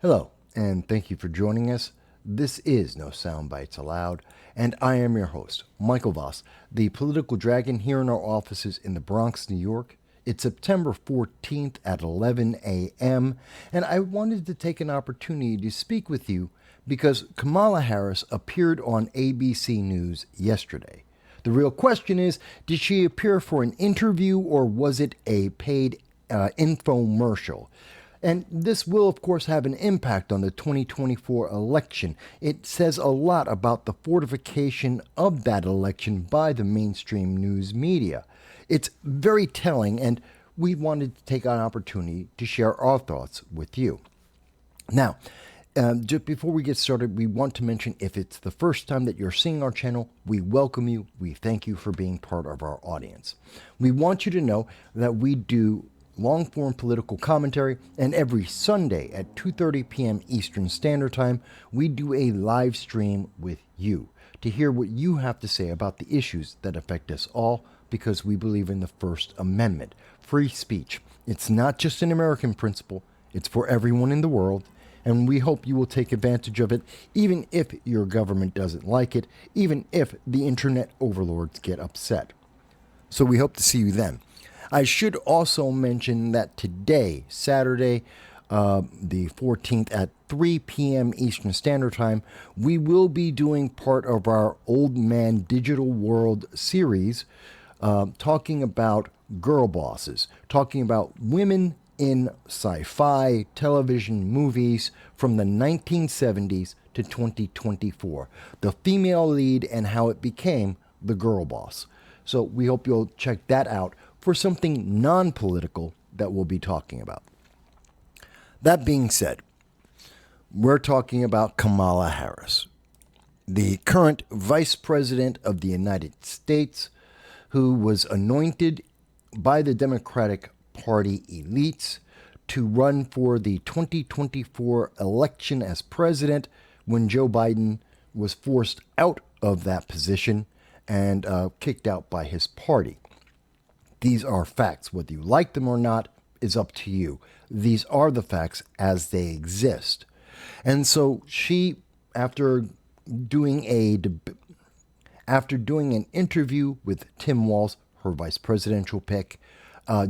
Hello, and thank you for joining us. This is No Soundbites Allowed, and I am your host, Michael Voss, the political dragon here in our offices in the Bronx, New York. It's September 14th at 11 a.m., and I wanted to take an opportunity to speak with you because Kamala Harris appeared on ABC News yesterday. The real question is, did she appear for an interview or was it a paid infomercial? And this will, of course, have an impact on the 2024 election. It says a lot about the fortification of that election by the mainstream news media. It's very telling, and we wanted to take an opportunity to share our thoughts with you. Now, just before we get started, we want to mention if it's the first time that you're seeing our channel, we welcome you. We thank you for being part of our audience. We want you to know that we do long-form political commentary, and every Sunday at 2:30 p.m. Eastern Standard Time, we do a live stream with you to hear what you have to say about the issues that affect us all, because we believe in the First Amendment, free speech. It's not just an American principle, it's for everyone in the world, and we hope you will take advantage of it, even if your government doesn't like it, even if the internet overlords get upset. So we hope to see you then. I should also mention that today, Saturday, the 14th at 3 p.m. Eastern Standard Time, we will be doing part of our Old Man Digital World series, talking about girl bosses, talking about women in sci-fi television movies from the 1970s to 2024, the female lead and how it became the girl boss. So we hope you'll check that out for something non-political that we'll be talking about. That being said, we're talking about Kamala Harris, the current Vice President of the United States, who was anointed by the Democratic Party elites to run for the 2024 election as president when Joe Biden was forced out of that position and kicked out by his party. These are facts. Whether you like them or not is up to you. These are the facts as they exist. And so she, after doing an interview with Tim Walz, her vice presidential pick,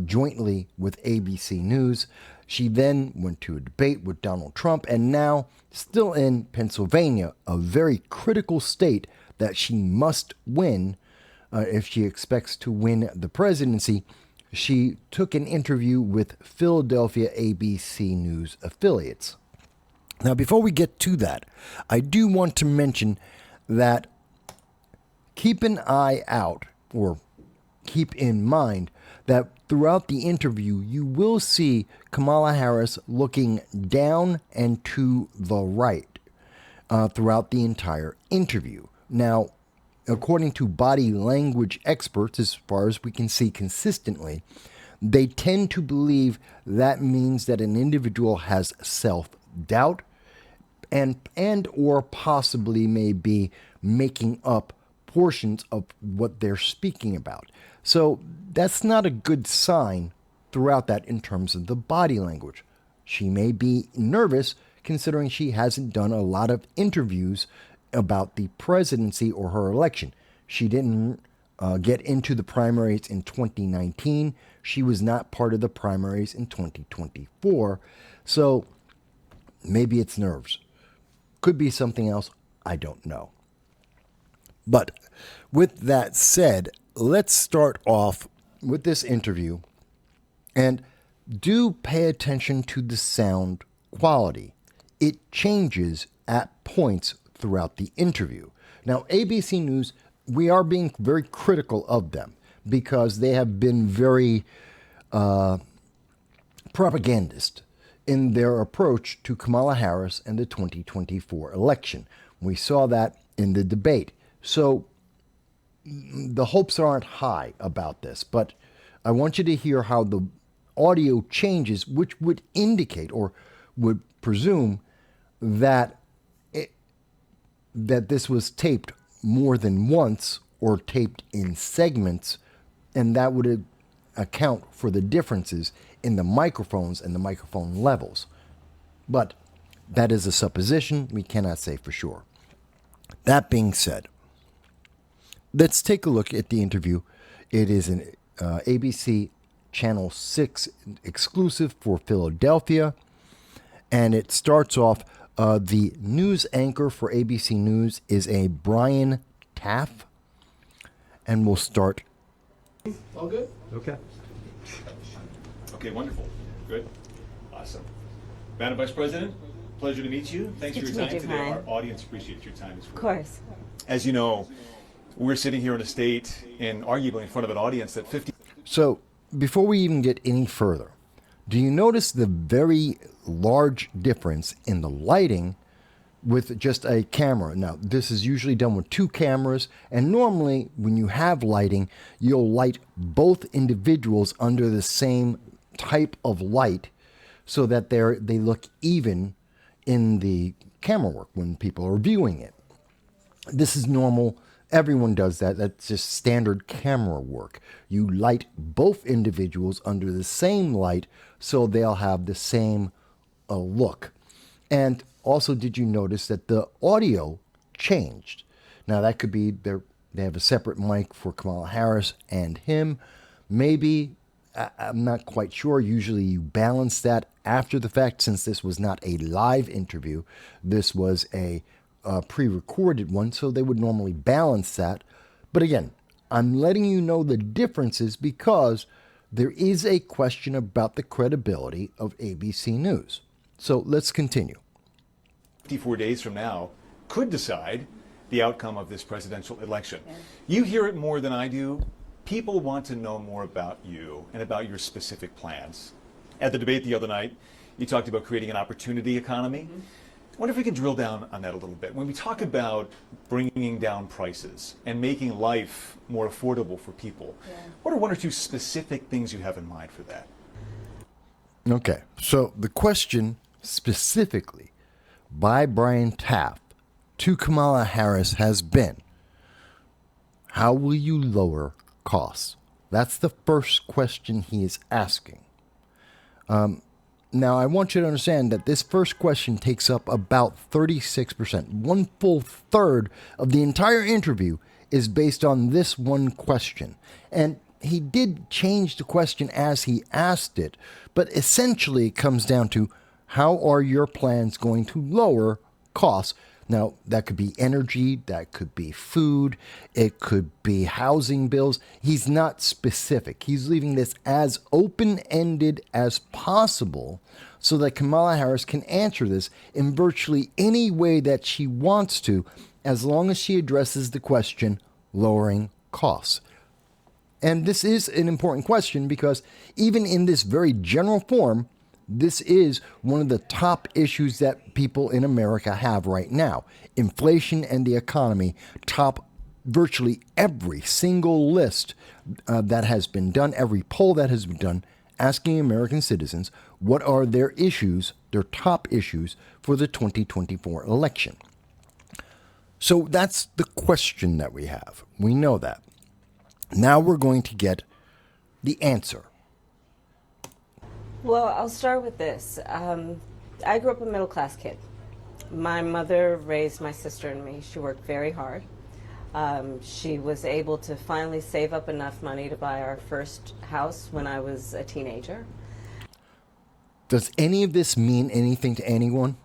jointly with ABC News, she then went to a debate with Donald Trump, and now, still in Pennsylvania, a very critical state that she must win if she expects to win the presidency, she took an interview with Philadelphia ABC News affiliates. Now, before we get to that, I do want to mention that keep an eye out, or keep in mind, that throughout the interview, you will see Kamala Harris looking down and to the right throughout the entire interview. Now, according to body language experts, as far as we can see consistently, they tend to believe that means that an individual has self-doubt and or possibly may be making up portions of what they're speaking about. So that's not a good sign throughout that in terms of the body language. She may be nervous considering she hasn't done a lot of interviews about the presidency or her election. She didn't get into the primaries in 2019. She was not part of the primaries in 2024. So maybe it's nerves. Could be something else. I don't know. But with that said, let's start off with this interview, and do pay attention to the sound quality. It changes at points throughout the interview. Now, ABC News, we are being very critical of them because they have been very propagandist in their approach to Kamala Harris and the 2024 election. We saw that in the debate. So the hopes aren't high about this, but I want you to hear how the audio changes, which would indicate or would presume that this was taped more than once or taped in segments, and that would account for the differences in the microphones and the microphone levels. But That is a supposition. We cannot say for sure. That being said, let's take a look at the interview. It is an ABC Channel 6 exclusive for Philadelphia. And it starts off, the news anchor for ABC News is a Brian Taff. And we'll start. All good? Okay. Okay, wonderful. Good. Awesome. Madam Vice President, pleasure to meet you. Thanks for your time today. Brian. Our audience appreciates your time as well. Of course. As you know, we're sitting here in a state and arguably in front of an audience that 50... So, before we even get any further, do you notice the very large difference in the lighting with just a camera? Now, this is usually done with 2 cameras, and normally when you have lighting, you'll light both individuals under the same type of light so that they look even in the camera work when people are viewing it. This is normal. Everyone does that. That's just standard camera work. You light both individuals under the same light so they'll have the same look. And also, did you notice that the audio changed? Now, that could be they have a separate mic for Kamala Harris and him. Maybe, I'm not quite sure. Usually you balance that after the fact, since this was not a live interview. This was a pre-recorded one, so they would normally balance that. But again, I'm letting you know the differences because there is a question about the credibility of ABC News. So let's continue. 54 days from now could decide the outcome of this presidential election. Yeah. You hear it more than I do. People want to know more about you and about your specific plans. At the debate the other night, you talked about creating an opportunity economy. Mm-hmm. I wonder if we can drill down on that a little bit. When we talk about bringing down prices and making life more affordable for people, what are 1 or 2 specific things you have in mind for that? Okay, so the question specifically by Brian Taff to Kamala Harris has been, how will you lower costs? That's the first question he is asking. Now, I want you to understand that this first question takes up about 36%. 1 full third of the entire interview is based on this one question. And he did change the question as he asked it, but essentially it comes down to, how are your plans going to lower costs? Now, that could be energy, that could be food, it could be housing bills. He's not specific. He's leaving this as open-ended as possible so that Kamala Harris can answer this in virtually any way that she wants to, as long as she addresses the question, lowering costs. And this is an important question because even in this very general form, this is one of the top issues that people in America have right now. Inflation and the economy top virtually every single list that has been done, every poll that has been done, asking American citizens what are their issues, their top issues for the 2024 election. So that's the question that we have. We know that. Now we're going to get the answer. Well, I'll start with this. I grew up a middle-class kid. My mother raised my sister and me. She worked very hard. She was able to finally save up enough money to buy our first house when I was a teenager. Does any of this mean anything to anyone?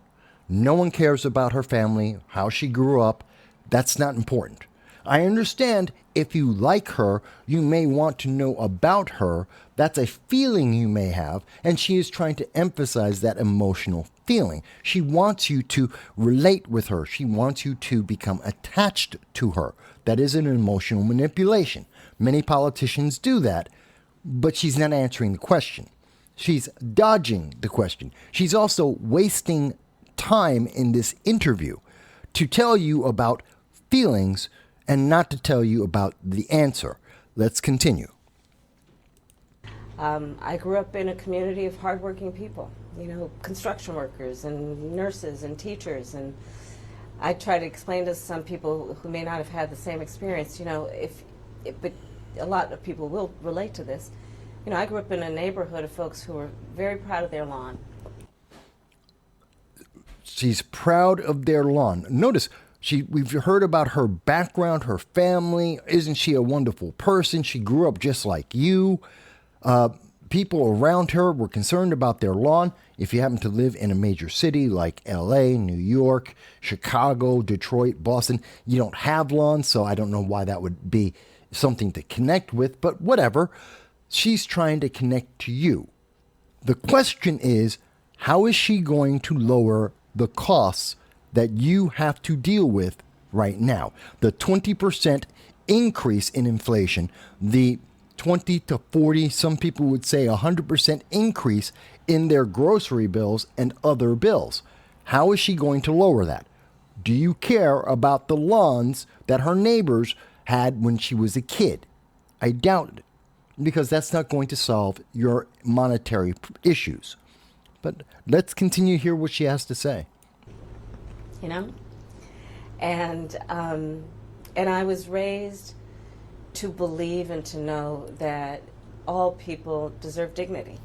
No one cares about her family, how she grew up. That's not important. I understand if you like her, you may want to know about her. That's a feeling you may have, and she is trying to emphasize that emotional feeling. She wants you to relate with her. She wants you to become attached to her. That is an emotional manipulation. Many politicians do that, but she's not answering the question. She's dodging the question. She's also wasting time in this interview to tell you about feelings and not to tell you about the answer. Let's continue. I grew up in a community of hardworking people, construction workers and nurses and teachers. And I try to explain to some people who may not have had the same experience, but a lot of people will relate to this. I grew up in a neighborhood of folks who were very proud of their lawn. She's proud of their lawn. Notice, we've heard about her background, her family. Isn't she a wonderful person? She grew up just like you. People around her were concerned about their lawn. If you happen to live in a major city like LA, New York, Chicago, Detroit, Boston, you don't have lawns, so I don't know why that would be something to connect with, but whatever. She's trying to connect to you. The question is, how is she going to lower the costs that you have to deal with right now? The 20% increase in inflation, the 20 to 40, some people would say 100% increase in their grocery bills and other bills. How is she going to lower that? Do you care about the lawns that her neighbors had when she was a kid? I doubt it, because that's not going to solve your monetary issues. But let's continue to hear what she has to say. You know, and I was raised to believe and to know that all people deserve dignity,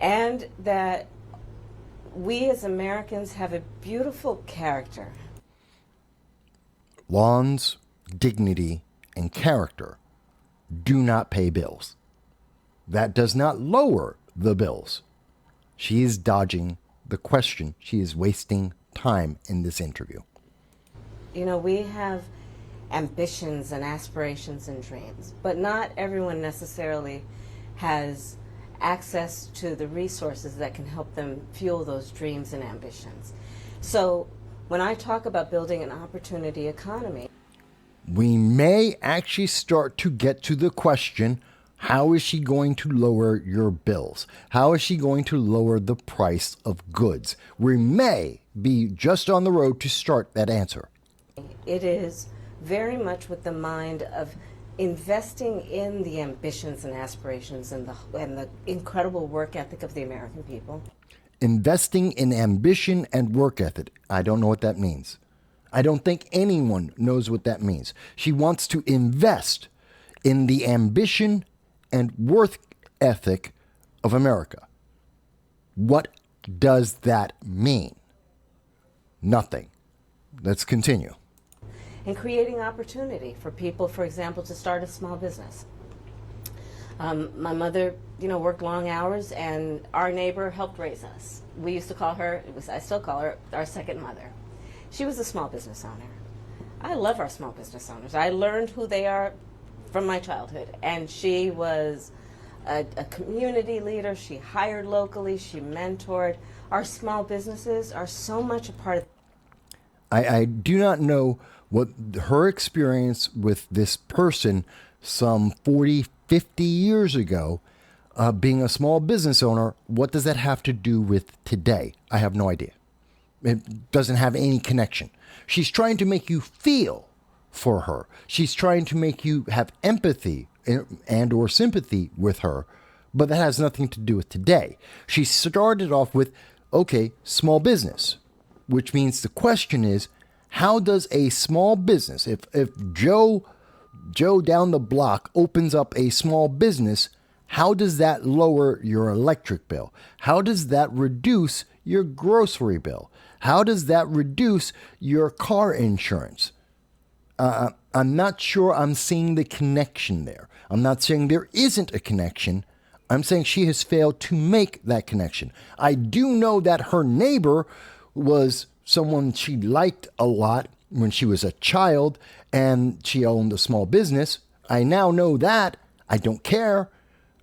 and that we as Americans have a beautiful character. Lawns, dignity, and character do not pay bills. That does not lower the bills. She is dodging the question. She is wasting time in this interview. You know, we have ambitions and aspirations and dreams, but not everyone necessarily has access to the resources that can help them fuel those dreams and ambitions. So when I talk about building an opportunity economy, we may actually start to get to the question, how is she going to lower your bills? How is she going to lower the price of goods? We may be just on the road to start that answer. it is very much with the mind of investing in the ambitions and aspirations and the incredible work ethic of the American people. Investing in ambition and work ethic. I don't know what that means. I don't think anyone knows what that means. She wants to invest in the ambition and work ethic of America. What does that mean? Nothing. Let's continue. And creating opportunity for people, for example, to start a small business. My mother, worked long hours, and our neighbor helped raise us. We used to call her, I still call her, our second mother. She was a small business owner. I love our small business owners. I learned who they are from my childhood, and she was a community leader. She hired locally. She mentored. Our small businesses are so much a part of. I do not know what her experience with this person some 40, 50 years ago, being a small business owner, what does that have to do with today? I have no idea. It doesn't have any connection. She's trying to make you feel for her. She's trying to make you have empathy and or sympathy with her, but that has nothing to do with today. She started off with, okay, small business, which means the question is, how does a small business, if Joe down the block opens up a small business, how does that lower your electric bill? How does that reduce your grocery bill? How does that reduce your car insurance? I'm not sure I'm seeing the connection there. I'm not saying there isn't a connection. I'm saying she has failed to make that connection. I do know that her neighbor was someone she liked a lot when she was a child, and she owned a small business. I now know that. I don't care.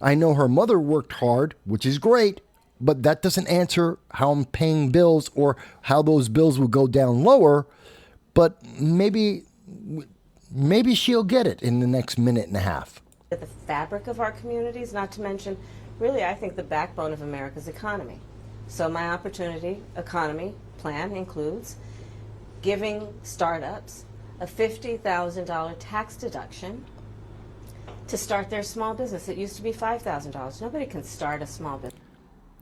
I know her mother worked hard, which is great, but that doesn't answer how I'm paying bills or how those bills will go down lower. But maybe she'll get it in the next minute and a half. The fabric of our communities, not to mention, really, I think the backbone of America's economy. So my opportunity economy plan includes giving startups a $50,000 tax deduction to start their small business. It used to be $5,000. Nobody can start a small business.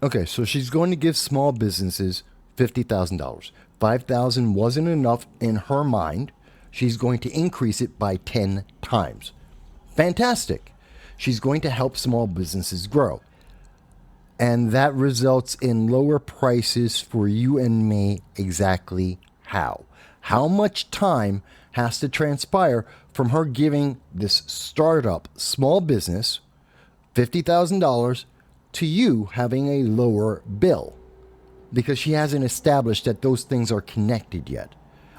Okay, so she's going to give small businesses $50,000. $5,000 wasn't enough in her mind. She's going to increase it by 10 times. Fantastic. She's going to help small businesses grow. and that results in lower prices for you and me. Exactly how? How much time has to transpire from her giving this startup small business $50,000 to you having a lower bill? Because she hasn't established that those things are connected yet.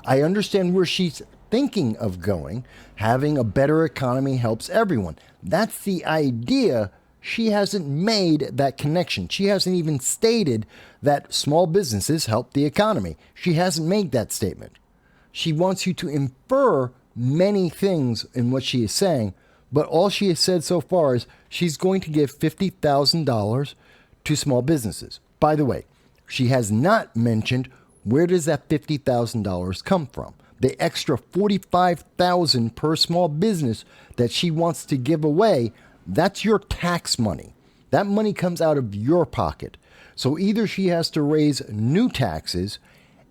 I understand where she's thinking of going. Having a better economy helps everyone. That's the idea. She hasn't made that connection. She hasn't even stated that small businesses help the economy. She hasn't made that statement. She wants you to infer many things in what she is saying, but all she has said so far is she's going to give $50,000 to small businesses. By the way, she has not mentioned where does that $50,000 come from. The extra $45,000 per small business that she wants to give away, that's your tax money. That money comes out of your pocket. So either she has to raise new taxes,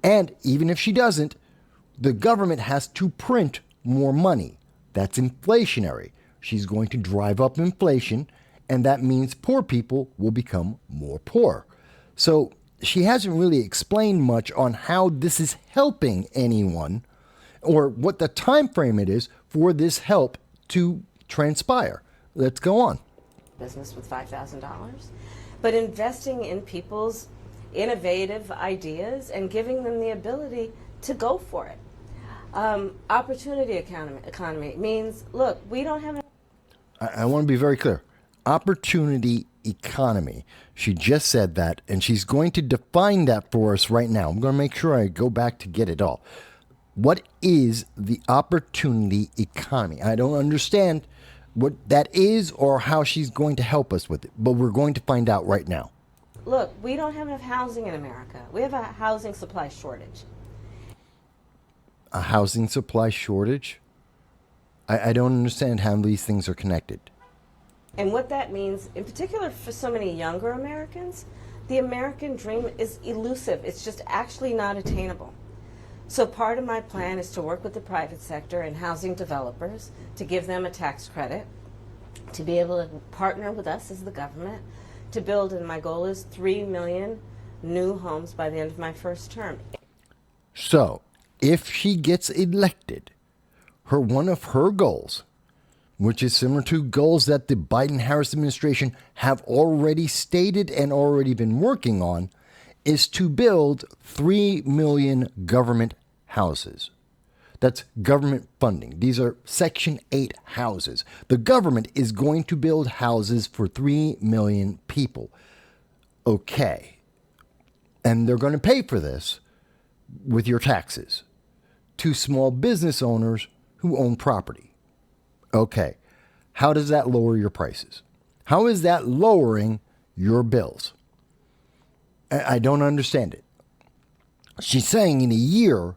and even if she doesn't, the government has to print more money. That's inflationary. She's going to drive up inflation, and that means poor people will become more poor. So she hasn't really explained much on how this is helping anyone or what the time frame it is for this help to transpire. Let's go on. Business with $5,000, but investing in people's innovative ideas and giving them the ability to go for it. Opportunity economy means, look, we don't have... I want to be very clear. Opportunity economy. She just said that, and she's going to define that for us right now. I'm going to make sure I go back to get it all. What is the opportunity economy? I don't understand what that is or how she's going to help us with it, but we're going to find out right now. Look, we don't have enough housing in America. We have a housing supply shortage. A housing supply shortage? I don't understand how these things are connected. And what that means, in particular for so many younger Americans, the American dream is elusive. It's just actually not attainable. So part of my plan is to work with the private sector and housing developers to give them a tax credit, to be able to partner with us as the government, to build, and my goal is 3 million new homes by the end of my first term. So, if she gets elected, one of her goals, which is similar to goals that the Biden-Harris administration have already stated and already been working on, is to build 3 million government houses. That's government funding. These are Section 8 houses. The government is going to build houses for 3 million people. Okay. And they're going to pay for this with your taxes to small business owners who own property. Okay. How does that lower your prices? How is that lowering your bills? I don't understand it. She's saying in a year,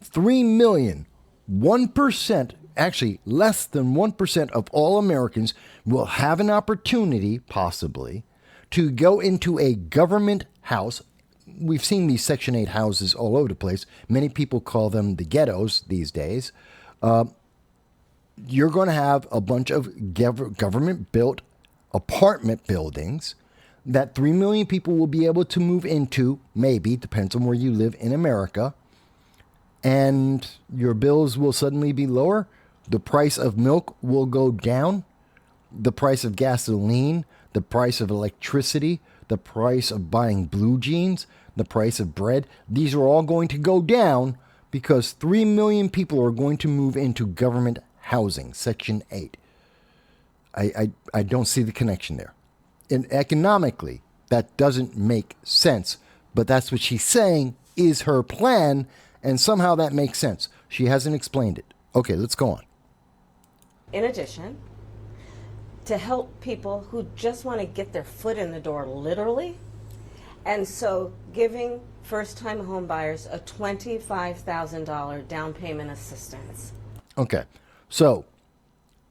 3 million, 1%, actually less than 1% of all Americans will have an opportunity, possibly, to go into a government house. We've seen these Section 8 houses all over the place. Many people call them the ghettos these days. You're going to have a bunch of government-built apartment buildings that 3 million people will be able to move into, maybe, depends on where you live in America, and your bills will suddenly be lower. The price of milk will go down. The price of gasoline, the price of electricity, the price of buying blue jeans, the price of bread, these are all going to go down because 3 million people are going to move into government housing, Section 8. I don't see the connection there. And economically, that doesn't make sense. But that's what she's saying is her plan, and somehow that makes sense. She hasn't explained it. Okay, let's go on. In addition, to help people who just want to get their foot in the door, literally, and so giving first-time home buyers a $25,000 down payment assistance. Okay, so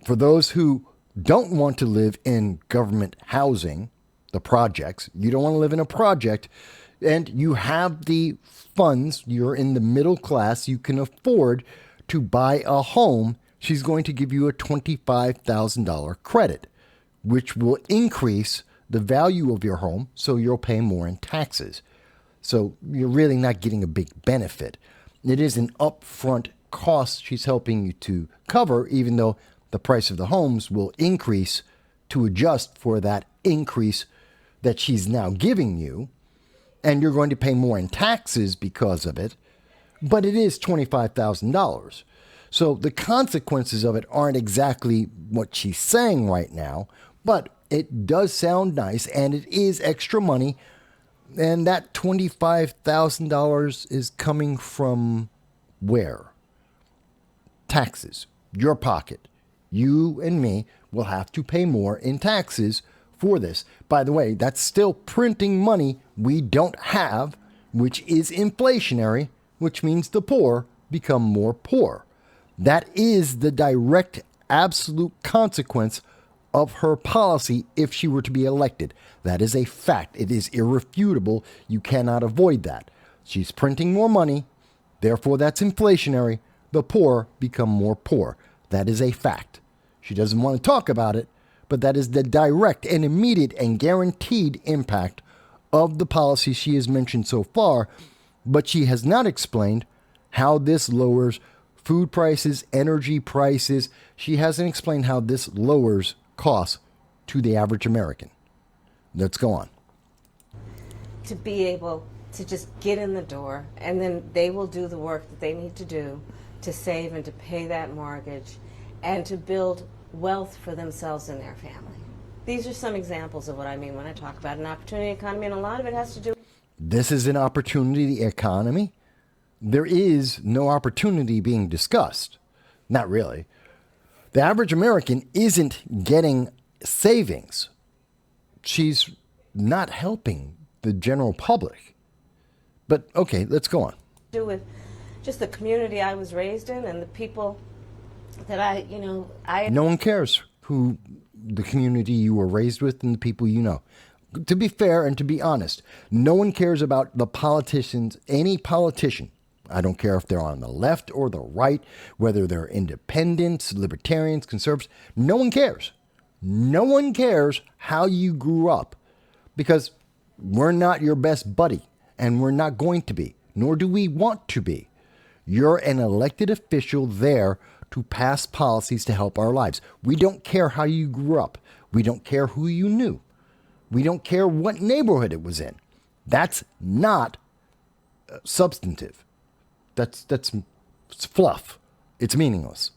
for those who don't want to live in government housing, the projects, you don't want to live in a project, and you have the funds, you're in the middle class, you can afford to buy a home, she's going to give you a $25,000 credit, which will increase the value of your home, so you'll pay more in taxes. So you're really not getting a big benefit. It is an upfront cost she's helping you to cover, even though the price of the homes will increase to adjust for that increase that she's now giving you. And you're going to pay more in taxes because of it. But it is $25,000. So the consequences of it aren't exactly what she's saying right now, but it does sound nice and it is extra money. And that $25,000 is coming from where? Taxes, your pocket. You and me will have to pay more in taxes for this. By the way, that's still printing money we don't have, which is inflationary, which means the poor become more poor. That is the direct, absolute consequence of her policy if she were to be elected. That is a fact. It is irrefutable. You cannot avoid that. She's printing more money, therefore that's inflationary. The poor become more poor. That is a fact. She doesn't want to talk about it, but that is the direct and immediate and guaranteed impact of the policy she has mentioned so far, but she has not explained how this lowers food prices, energy prices. She hasn't explained how this lowers costs to the average American. Let's go on. To be able to just get in the door, and then they will do the work that they need to do to save and to pay that mortgage and to build wealth for themselves and their family. These are some examples of what I mean when I talk about an opportunity economy, and a lot of it has to do. This is an opportunity economy. There is no opportunity being discussed. Not really. The average American isn't getting savings. She's not helping the general public. But okay, let's go on. Do with just the community I was raised in and the people that I. No one cares who the community you were raised with and the people you know. To be fair and to be honest, no one cares about the politicians, any politician. I don't care if they're on the left or the right, whether they're independents, libertarians, conservatives. No one cares. No one cares how you grew up, because we're not your best buddy, and we're not going to be, nor do we want to be. You're an elected official there to pass policies to help our lives. We don't care how you grew up. We don't care who you knew. We don't care what neighborhood it was in. That's not substantive. That's fluff. It's meaningless.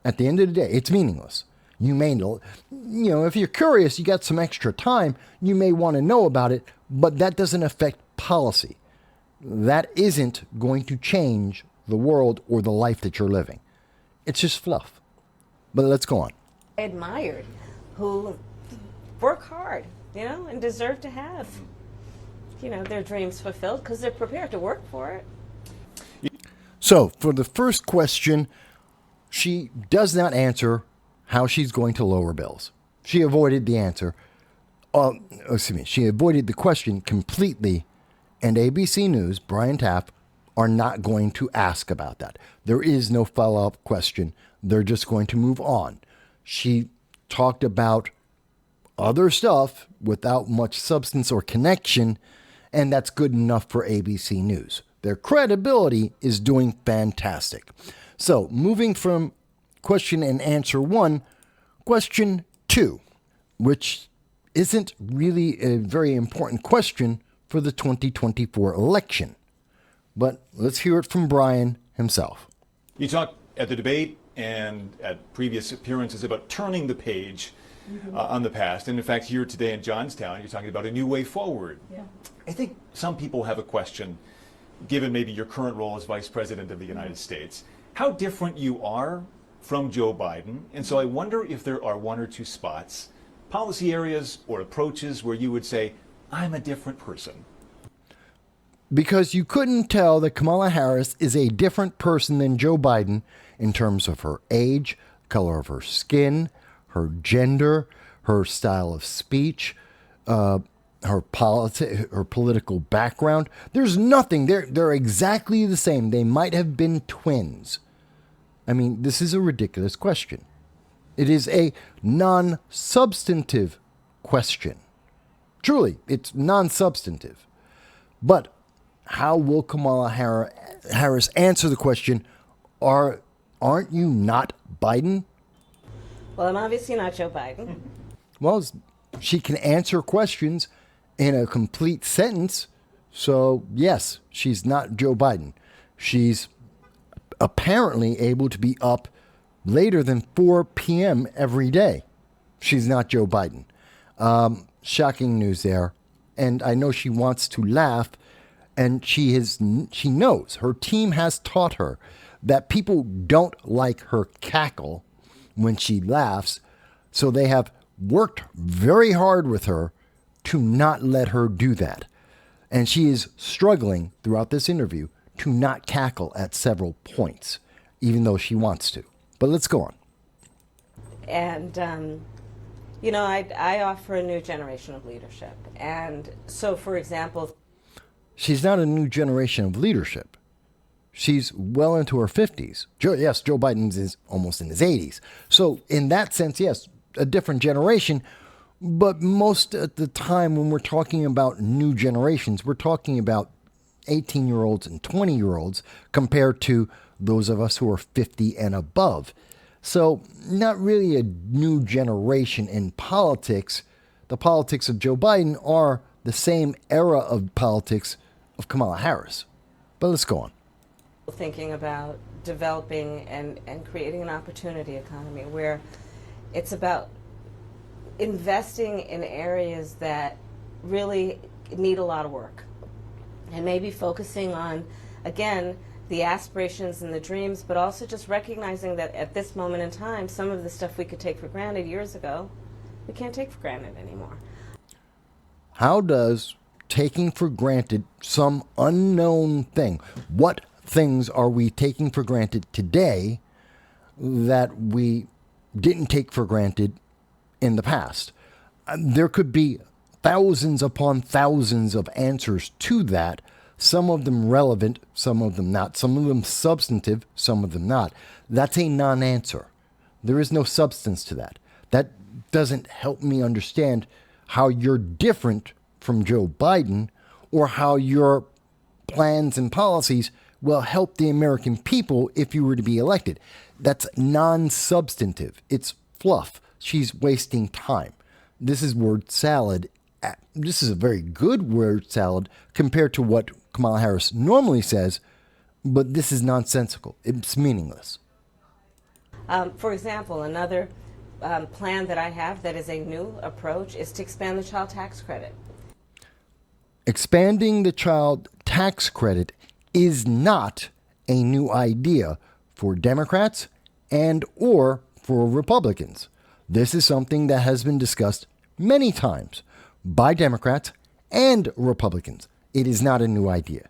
At the end of the day, it's meaningless. You may know, if you're curious, you got some extra time, you may want to know about it, but that doesn't affect policy. That isn't going to change the world or the life that you're living. It's just fluff. But let's go on. Admired, who work hard, and deserve to have, their dreams fulfilled because they're prepared to work for it. So, for the first question, she does not answer how she's going to lower bills. She avoided the answer. She avoided the question completely, and ABC News, Brian Taff, are not going to ask about that. There is no follow-up question. They're just going to move on. She talked about other stuff without much substance or connection, and that's good enough for ABC News. Their credibility is doing fantastic. So, moving from question and answer 1, question 2, which isn't really a very important question for the 2024 election. But let's hear it from Brian himself. You talked at the debate and at previous appearances about turning the page on the past. And in fact, here today in Johnstown, you're talking about a new way forward. Yeah. I think some people have a question, given maybe your current role as Vice President of the United States, how different you are from Joe Biden. And so I wonder if there are one or two spots, policy areas or approaches where you would say, I'm a different person. Because you couldn't tell that Kamala Harris is a different person than Joe Biden in terms of her age, color of her skin, her gender, her style of speech, her political background. There's nothing. They're exactly the same. They might have been twins. I mean, this is a ridiculous question. It is a non-substantive question. Truly, it's non-substantive. But how will Kamala Harris answer the question, aren't you not Biden? Well, I'm obviously not Joe Biden. Well, she can answer questions in a complete sentence. So, yes, she's not Joe Biden. She's apparently able to be up later than 4 p.m. every day. She's not Joe Biden. Shocking news there. And I know she wants to laugh, and she knows, her team has taught her that people don't like her cackle when she laughs. So they have worked very hard with her to not let her do that. And she is struggling throughout this interview to not cackle at several points, even though she wants to. But let's go on. And, I offer a new generation of leadership. And so, for example, she's not a new generation of leadership. She's well into her 50s. Yes, Joe Biden is almost in his 80s. So in that sense, yes, a different generation. But most of the time when we're talking about new generations, we're talking about 18-year-olds and 20-year-olds compared to those of us who are 50 and above. So not really a new generation in politics. The politics of Joe Biden are the same era of politics of Kamala Harris. But let's go on. Thinking about developing and creating an opportunity economy where it's about investing in areas that really need a lot of work, and maybe focusing on, again, the aspirations and the dreams, but also just recognizing that at this moment in time, some of the stuff we could take for granted years ago, we can't take for granted anymore. How does taking for granted some unknown thing, what things are we taking for granted today that we didn't take for granted in the past? There could be thousands upon thousands of answers to that, some of them relevant, some of them not, some of them substantive, some of them not. That's a non-answer. There is no substance to that. That doesn't help me understand how you're different from Joe Biden or how your plans and policies will help the American people if you were to be elected. That's non-substantive. It's fluff. She's wasting time. This is word salad. This is a very good word salad compared to what Kamala Harris normally says, but this is nonsensical. It's meaningless. For example, another plan that I have that is a new approach is to expand the child tax credit. Expanding the child tax credit is not a new idea for Democrats and or for Republicans. This is something that has been discussed many times by Democrats and Republicans. It is not a new idea.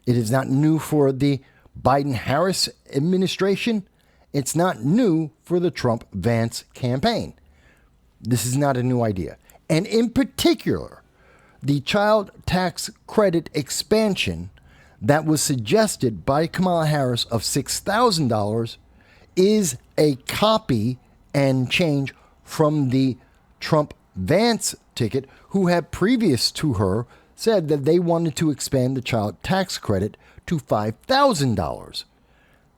It is not new for the Biden-Harris administration. It's not new for the Trump-Vance campaign. This is not a new idea. And in particular, the child tax credit expansion that was suggested by Kamala Harris of $6,000 is a copy and change from the Trump-Vance ticket, who had previous to her said that they wanted to expand the child tax credit to $5,000.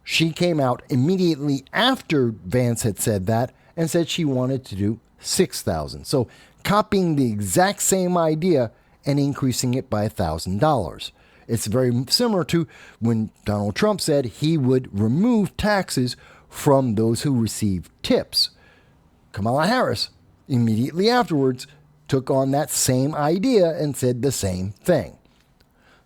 She came out immediately after Vance had said that and said she wanted to do $6,000. So copying the exact same idea and increasing it by $1,000. It's very similar to when Donald Trump said he would remove taxes from those who receive tips. Kamala Harris immediately afterwards took on that same idea and said the same thing.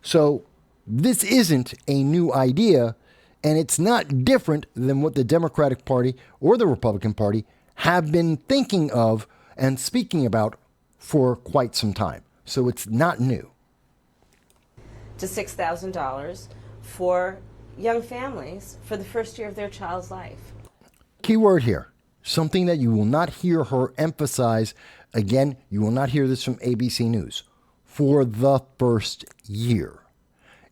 So this isn't a new idea, and it's not different than what the Democratic Party or the Republican Party have been thinking of and speaking about for quite some time. So it's not new. To $6,000 for young families for the first year of their child's life. Key word here, something that you will not hear her emphasize. Again, you will not hear this from ABC News. For the first year.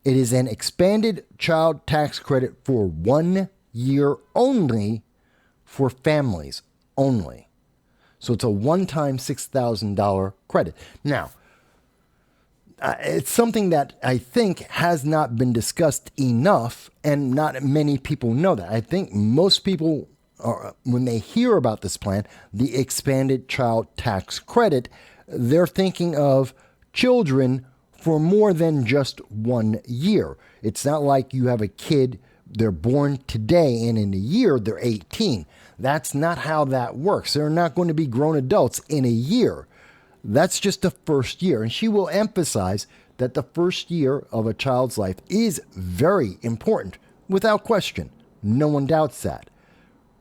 It is an expanded child tax credit for 1 year only, for families only. So it's a one-time $6,000 credit. Now, it's something that I think has not been discussed enough, and not many people know that. I think most people, when they hear about this plan, the expanded child tax credit, they're thinking of children for more than just 1 year. It's not like you have a kid, they're born today, and in a year they're 18. That's not how that works. They're not going to be grown adults in a year. That's just the first year. And she will emphasize that the first year of a child's life is very important, without question. No one doubts that.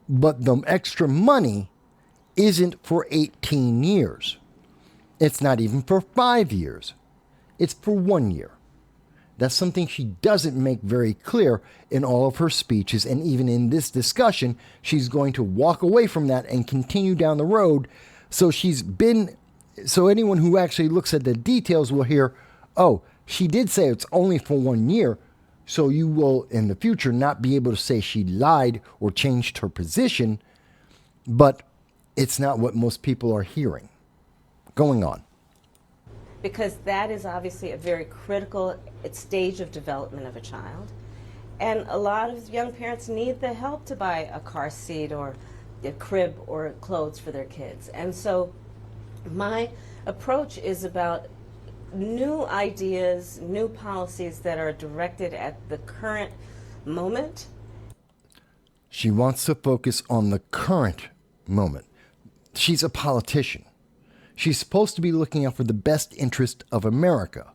But the extra money isn't for 18 years. It's not even for 5 years. It's for 1 year. That's something she doesn't make very clear in all of her speeches. And even in this discussion, she's going to walk away from that and continue down the road. So anyone who actually looks at the details will hear, oh, she did say it's only for 1 year. So you will, in the future, not be able to say she lied or changed her position. But it's not what most people are hearing. Going on. Because that is obviously a very critical stage of development of a child. And a lot of young parents need the help to buy a car seat or a crib or clothes for their kids. And so my approach is about new ideas, new policies that are directed at the current moment. She wants to focus on the current moment. She's a politician. She's supposed to be looking out for the best interest of America.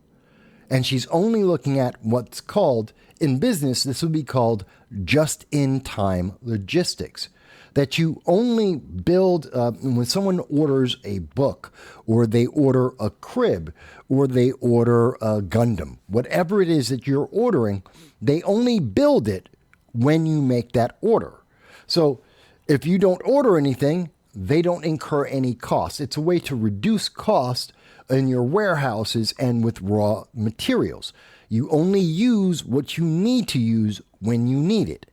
And she's only looking at what's called, in business, this would be called just-in-time logistics. That you only build, when someone orders a book, or they order a crib, or they order a Gundam, whatever it is that you're ordering, they only build it when you make that order. So if you don't order anything, they don't incur any costs. It's a way to reduce cost in your warehouses and with raw materials. You only use what you need to use when you need it.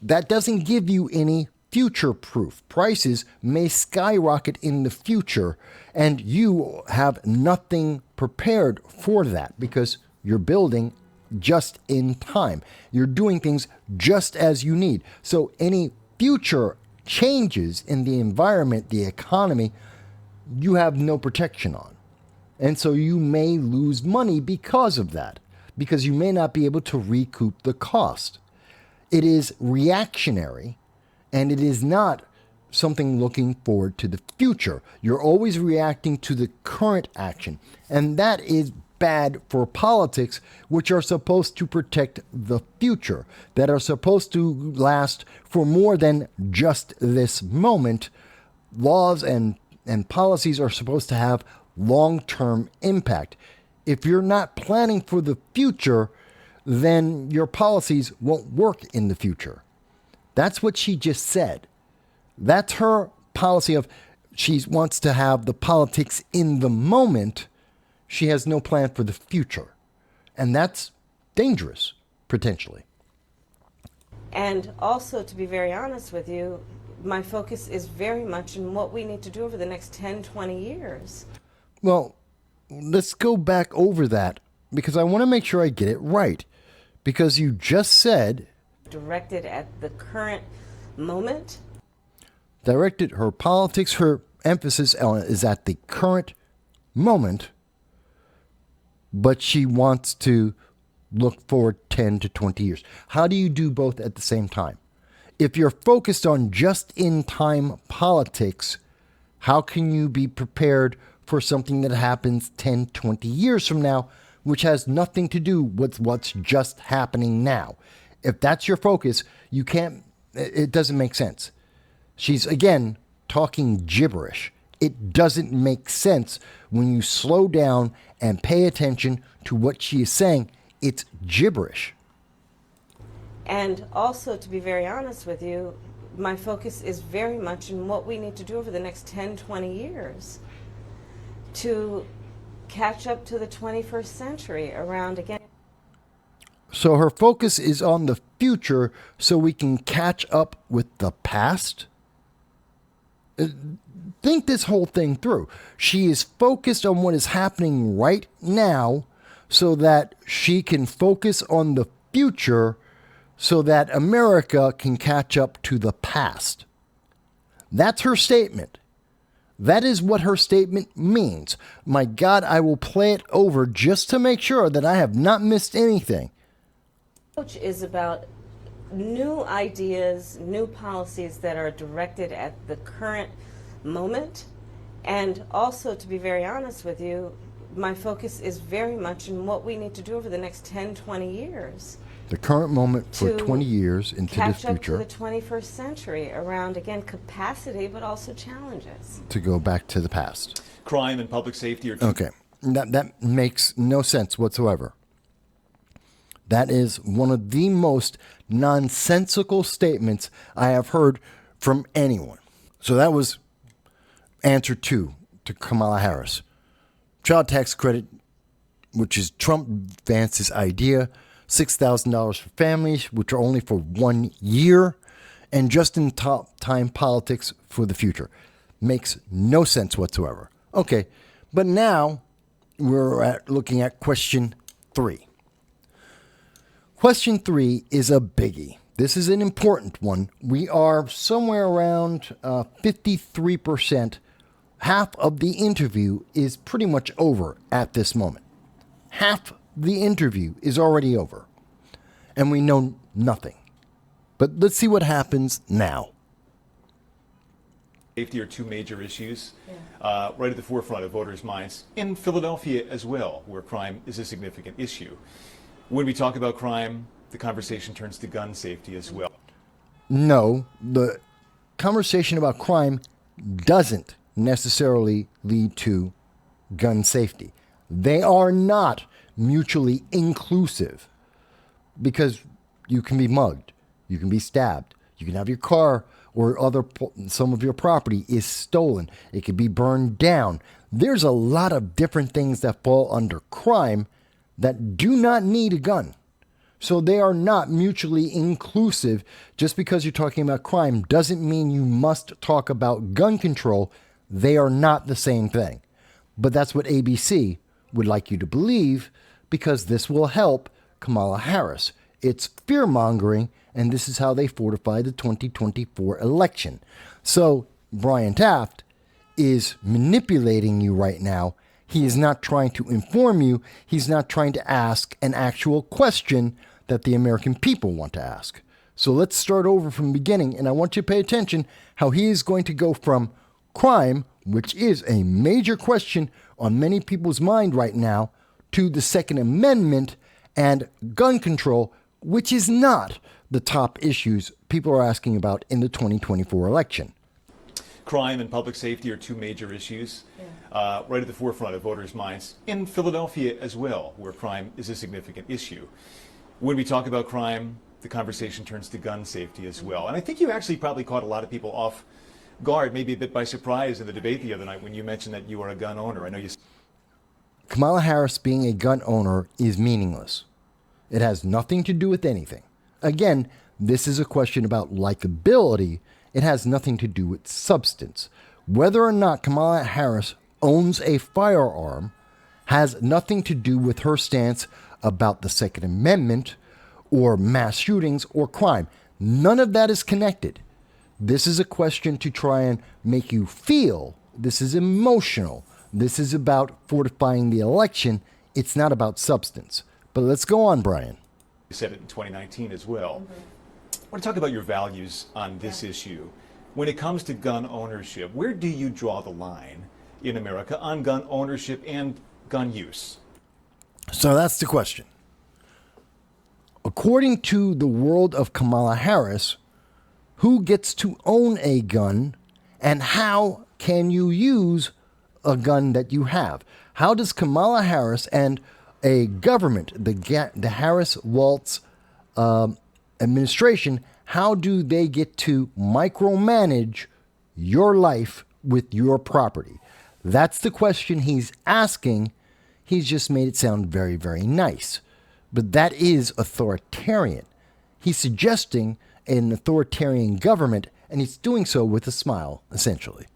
That doesn't give you any future proof. Prices may skyrocket in the future, and you have nothing prepared for that because you're building just in time. You're doing things just as you need. So any future changes in the environment, the economy, you have no protection on. And so you may lose money because of that, because you may not be able to recoup the cost. It is reactionary, and it is not something looking forward to the future. You're always reacting to the current action, and that is bad for politics, which are supposed to protect the future, that are supposed to last for more than just this moment. Laws and policies are supposed to have long-term impact. If you're not planning for the future, then your policies won't work in the future. That's what she just said. That's her policy of she wants to have the politics in the moment. She has no plan for the future. And that's dangerous, potentially. And also, to be very honest with you, my focus is very much in what we need to do over the next 10, 20 years. Well, let's go back over that because I want to make sure I get it right. Because you just said... Directed at the current moment. Directed her politics, her emphasis is at the current moment. But she wants to look forward 10 to 20 years. How do you do both at the same time? If you're focused on just-in-time politics, how can you be prepared for something that happens 10, 20 years from now, which has nothing to do with what's just happening now? If that's your focus, you can't, it doesn't make sense. She's, again, talking gibberish. It doesn't make sense when you slow down and pay attention to what she is saying. It's gibberish. And also, to be very honest with you, my focus is very much in what we need to do over the next 10, 20 years to catch up to the 21st century around again. So her focus is on the future so we can catch up with the past? think this whole thing through. She is focused on what is happening right now so that she can focus on the future so that America can catch up to the past. That's her statement. That is what her statement means. My God, I will play it over just to make sure that I have not missed anything. Approach is about new ideas, new policies that are directed at the current moment. And also, to be very honest with you, my focus is very much in what we need to do over the next 10, 20 years. The current moment for 20 years into the catch up future. to the 21st century around, again, capacity, but also challenges. To go back to the past. Crime and public safety are Okay. That makes no sense whatsoever. That is one of the most nonsensical statements I have heard from anyone. So that was answer 2 to Kamala Harris. Child tax credit, which is Trump Vance's idea, $6,000 for families, which are only for 1 year, and just-in-time politics for the future. Makes no sense whatsoever. Okay, but now we're looking at question 3. Question 3 is a biggie. This is an important one. We are somewhere around 53%. Half of the interview is pretty much over at this moment. Half the interview is already over. And we know nothing. But let's see what happens now. Safety are two major issues right at the forefront of voters' minds. In Philadelphia as well, where crime is a significant issue. When we talk about crime, the conversation turns to gun safety as well. No, the conversation about crime doesn't necessarily lead to gun safety. They are not mutually inclusive because you can be mugged, you can be stabbed, you can have your car or some of your property is stolen. It could be burned down. There's a lot of different things that fall under crime that do not need a gun. So they are not mutually inclusive. Just because you're talking about crime doesn't mean you must talk about gun control. They are not the same thing. But that's what ABC would like you to believe because this will help Kamala Harris. It's fear-mongering, and this is how they fortify the 2024 election. So Brian Taff is manipulating you right now. He is not trying to inform you. He's not trying to ask an actual question that the American people want to ask. So let's start over from the beginning, and I want you to pay attention how he is going to go from crime, which is a major question on many people's mind right now, to the Second Amendment and gun control, which is not the top issues people are asking about in the 2024 election. Crime and public safety are two major issues right at the forefront of voters' minds. In Philadelphia as well, where crime is a significant issue. When we talk about crime, the conversation turns to gun safety as well. And I think you actually probably caught a lot of people off guard, maybe a bit by surprise in the debate the other night when you mentioned that you are a gun owner. I know you. Kamala Harris being a gun owner is meaningless. It has nothing to do with anything. Again, this is a question about likability. It has nothing to do with substance. Whether or not Kamala Harris owns a firearm has nothing to do with her stance about the Second Amendment or mass shootings or crime. None of that is connected. This is a question to try and make you feel. This is emotional. This is about fortifying the election. It's not about substance. But let's go on, Brian. You said it in 2019 as well. I want to talk about your values on this issue. When it comes to gun ownership, where do you draw the line in America on gun ownership and gun use? So that's the question. According to the world of Kamala Harris, who gets to own a gun and how can you use a gun that you have? How does Kamala Harris and a government, the Harris-Walz administration, how do they get to micromanage your life with your property? That's the question he's asking. He's just made it sound very, very nice. But that is authoritarian. He's suggesting an authoritarian government, and he's doing so with a smile, essentially.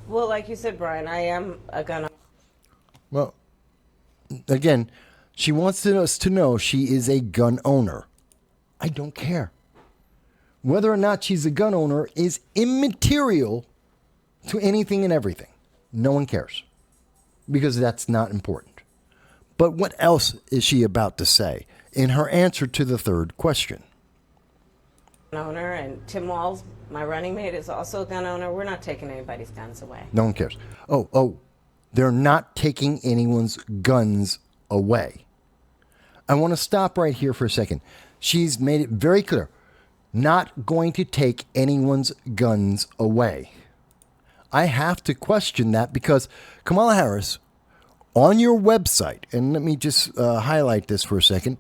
Well, like you said, Brian, I am a gun. Well, again, she wants us to know she is a gun owner. I don't care. Whether or not she's a gun owner is immaterial to anything and everything. No one cares because that's not important. But what else is she about to say in her answer to the third question? Owner, and Tim Walls, my running mate, is also a gun owner. We're not taking anybody's guns away. No one cares. Oh, they're not taking anyone's guns away. I want to stop right here for a second. She's made it very clear, not going to take anyone's guns away. I have to question that because Kamala Harris, on your website, and let me just highlight this for a second,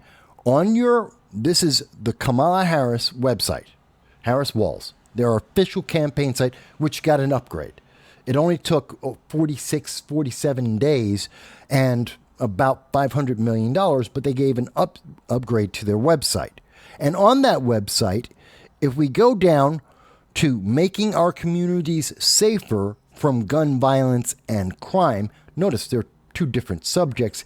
this is the Kamala Harris website, Harris Walls, their official campaign site, which got an upgrade. It only took 47 days and about $500 million, but they gave an upgrade to their website. And on that website, if we go down to making our communities safer from gun violence and crime, notice there are two different subjects.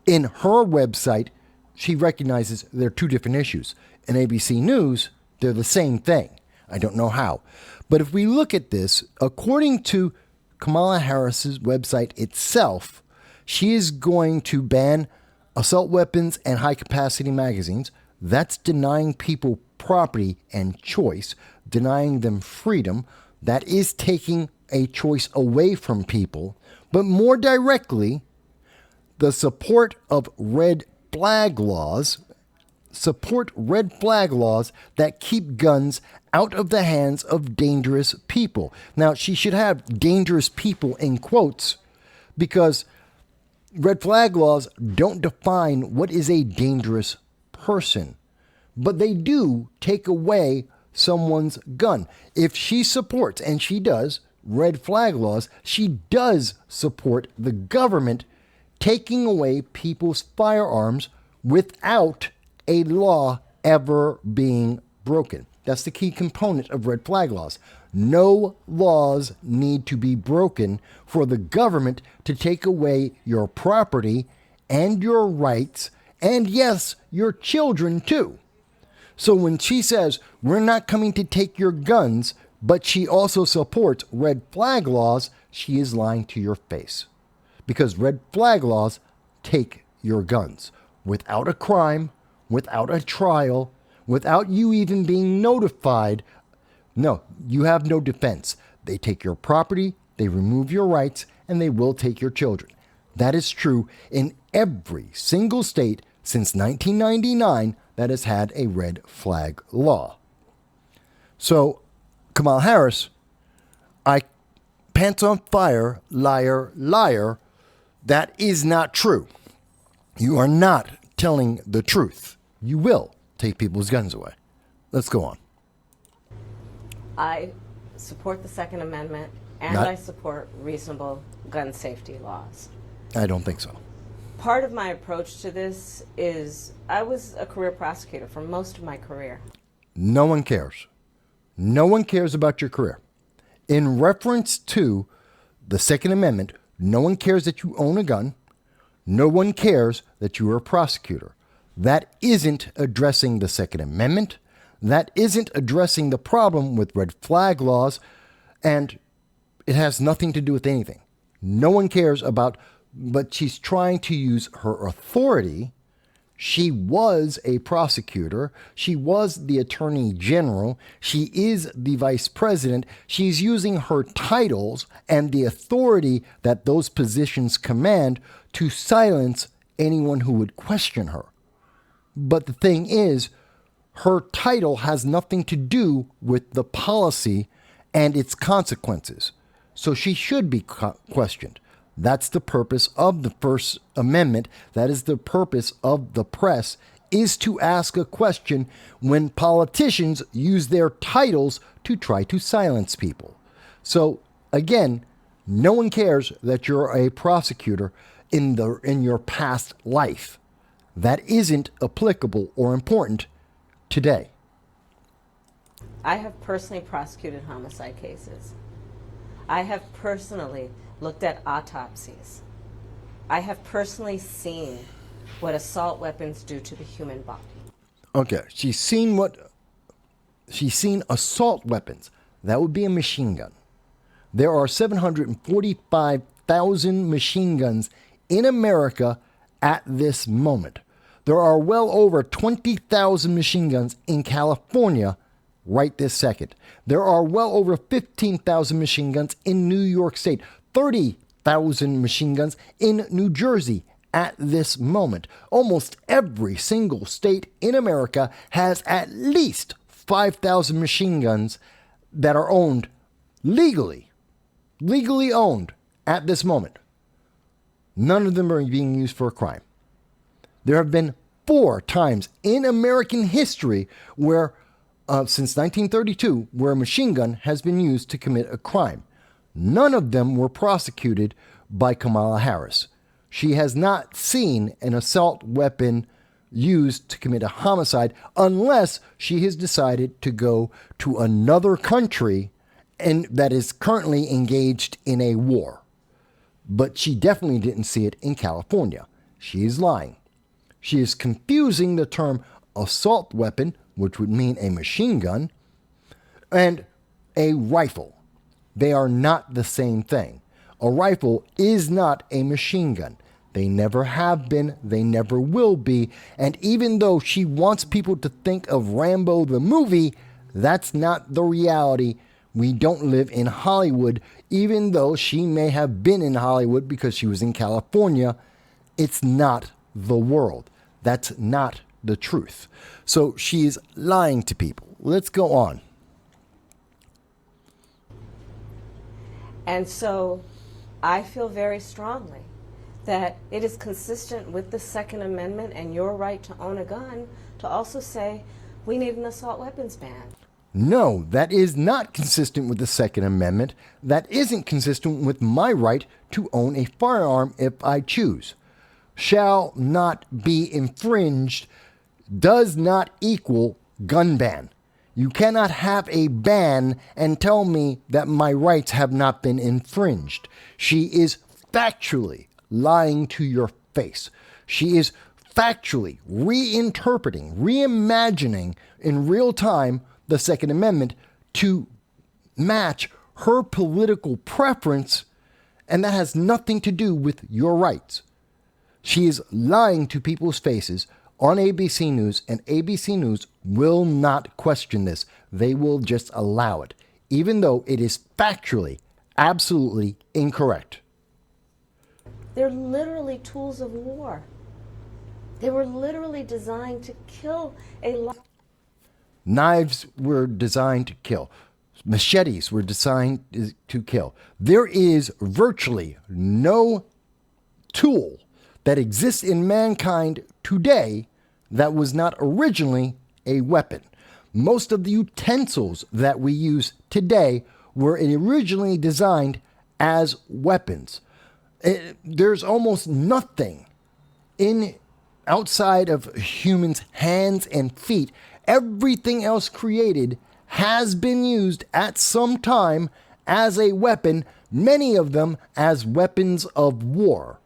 In her website, she recognizes they're two different issues. In ABC News, they're the same thing. I don't know how. But if we look at this, according to Kamala Harris's website itself, she is going to ban assault weapons and high-capacity magazines. That's denying people property and choice, denying them freedom. That is taking a choice away from people. But more directly, the support of red flag laws that keep guns out of the hands of dangerous people. Now, she should have dangerous people in quotes because red flag laws don't define what is a dangerous person, but they do take away someone's gun. If she supports, and she does, red flag laws, she does support the government taking away people's firearms without a law ever being broken. That's the key component of red flag laws. No laws need to be broken for the government to take away your property and your rights, and yes, your children too. So when she says, we're not coming to take your guns, but she also supports red flag laws, she is lying to your face. Because red flag laws take your guns without a crime, without a trial, without you even being notified. No, you have no defense. They take your property, they remove your rights, and they will take your children. That is true in every single state since 1999 that has had a red flag law. So, Kamala Harris, pants on fire, liar, liar. That is not true. You are not telling the truth. You will take people's guns away. Let's go on. I support the Second Amendment, and I support reasonable gun safety laws. I don't think so. Part of my approach to this is I was a career prosecutor for most of my career. No one cares. No one cares about your career. In reference to the Second Amendment, no one cares that you own a gun. No one cares that you are a prosecutor. That isn't addressing the Second Amendment. That isn't addressing the problem with red flag laws, and it has nothing to do with anything. No one cares about, but she's trying to use her authority. She was a prosecutor. She was the attorney general. She is the vice president. She's using her titles and the authority that those positions command to silence anyone who would question her. But the thing is, her title has nothing to do with the policy and its consequences. So she should be questioned. That's the purpose of the First Amendment. That is the purpose of the press, is to ask a question when politicians use their titles to try to silence people. So again, no one cares that you're a prosecutor in your past life. That isn't applicable or important today. I have personally prosecuted homicide cases. I have personally looked at autopsies. I have personally seen what assault weapons do to the human body. Okay, she's seen assault weapons. That would be a machine gun. There are 745,000 machine guns in America at this moment. There are well over 20,000 machine guns in California right this second. There are well over 15,000 machine guns in New York State, 30,000 machine guns in New Jersey at this moment. Almost every single state in America has at least 5,000 machine guns that are owned legally owned at this moment. None of them are being used for a crime. There have been 4 times in American history where, since 1932, where a machine gun has been used to commit a crime. None of them were prosecuted by Kamala Harris. She has not seen an assault weapon used to commit a homicide unless she has decided to go to another country and that is currently engaged in a war. But she definitely didn't see it in California. She is lying. She is confusing the term assault weapon, which would mean a machine gun, and a rifle. They are not the same thing. A rifle is not a machine gun. They never have been, they never will be, and even though she wants people to think of Rambo the movie, that's not the reality. We don't live in Hollywood, even though she may have been in Hollywood because she was in California. It's not the world. That's not the truth. So she's lying to people. Let's go on. And so I feel very strongly that it is consistent with the Second Amendment and your right to own a gun to also say we need an assault weapons ban. No, that is not consistent with the Second Amendment. That isn't consistent with my right to own a firearm if I choose. Shall not be infringed does not equal gun ban. You cannot have a ban and tell me that my rights have not been infringed. She is factually lying to your face. She is factually reinterpreting, reimagining in real time the Second Amendment to match her political preference, and that has nothing to do with your rights. She is lying to people's faces on ABC News, and ABC News will not question this. They will just allow it, even though it is factually absolutely incorrect. They're literally tools of war. They were literally designed to kill a lot. Knives were designed to kill. Machetes were designed to kill. There is virtually no tool that exists in mankind today that was not originally a weapon. Most of the utensils that we use today were originally designed as weapons. There's almost nothing outside of humans' hands and feet. Everything else created has been used at some time as a weapon, many of them as weapons of war.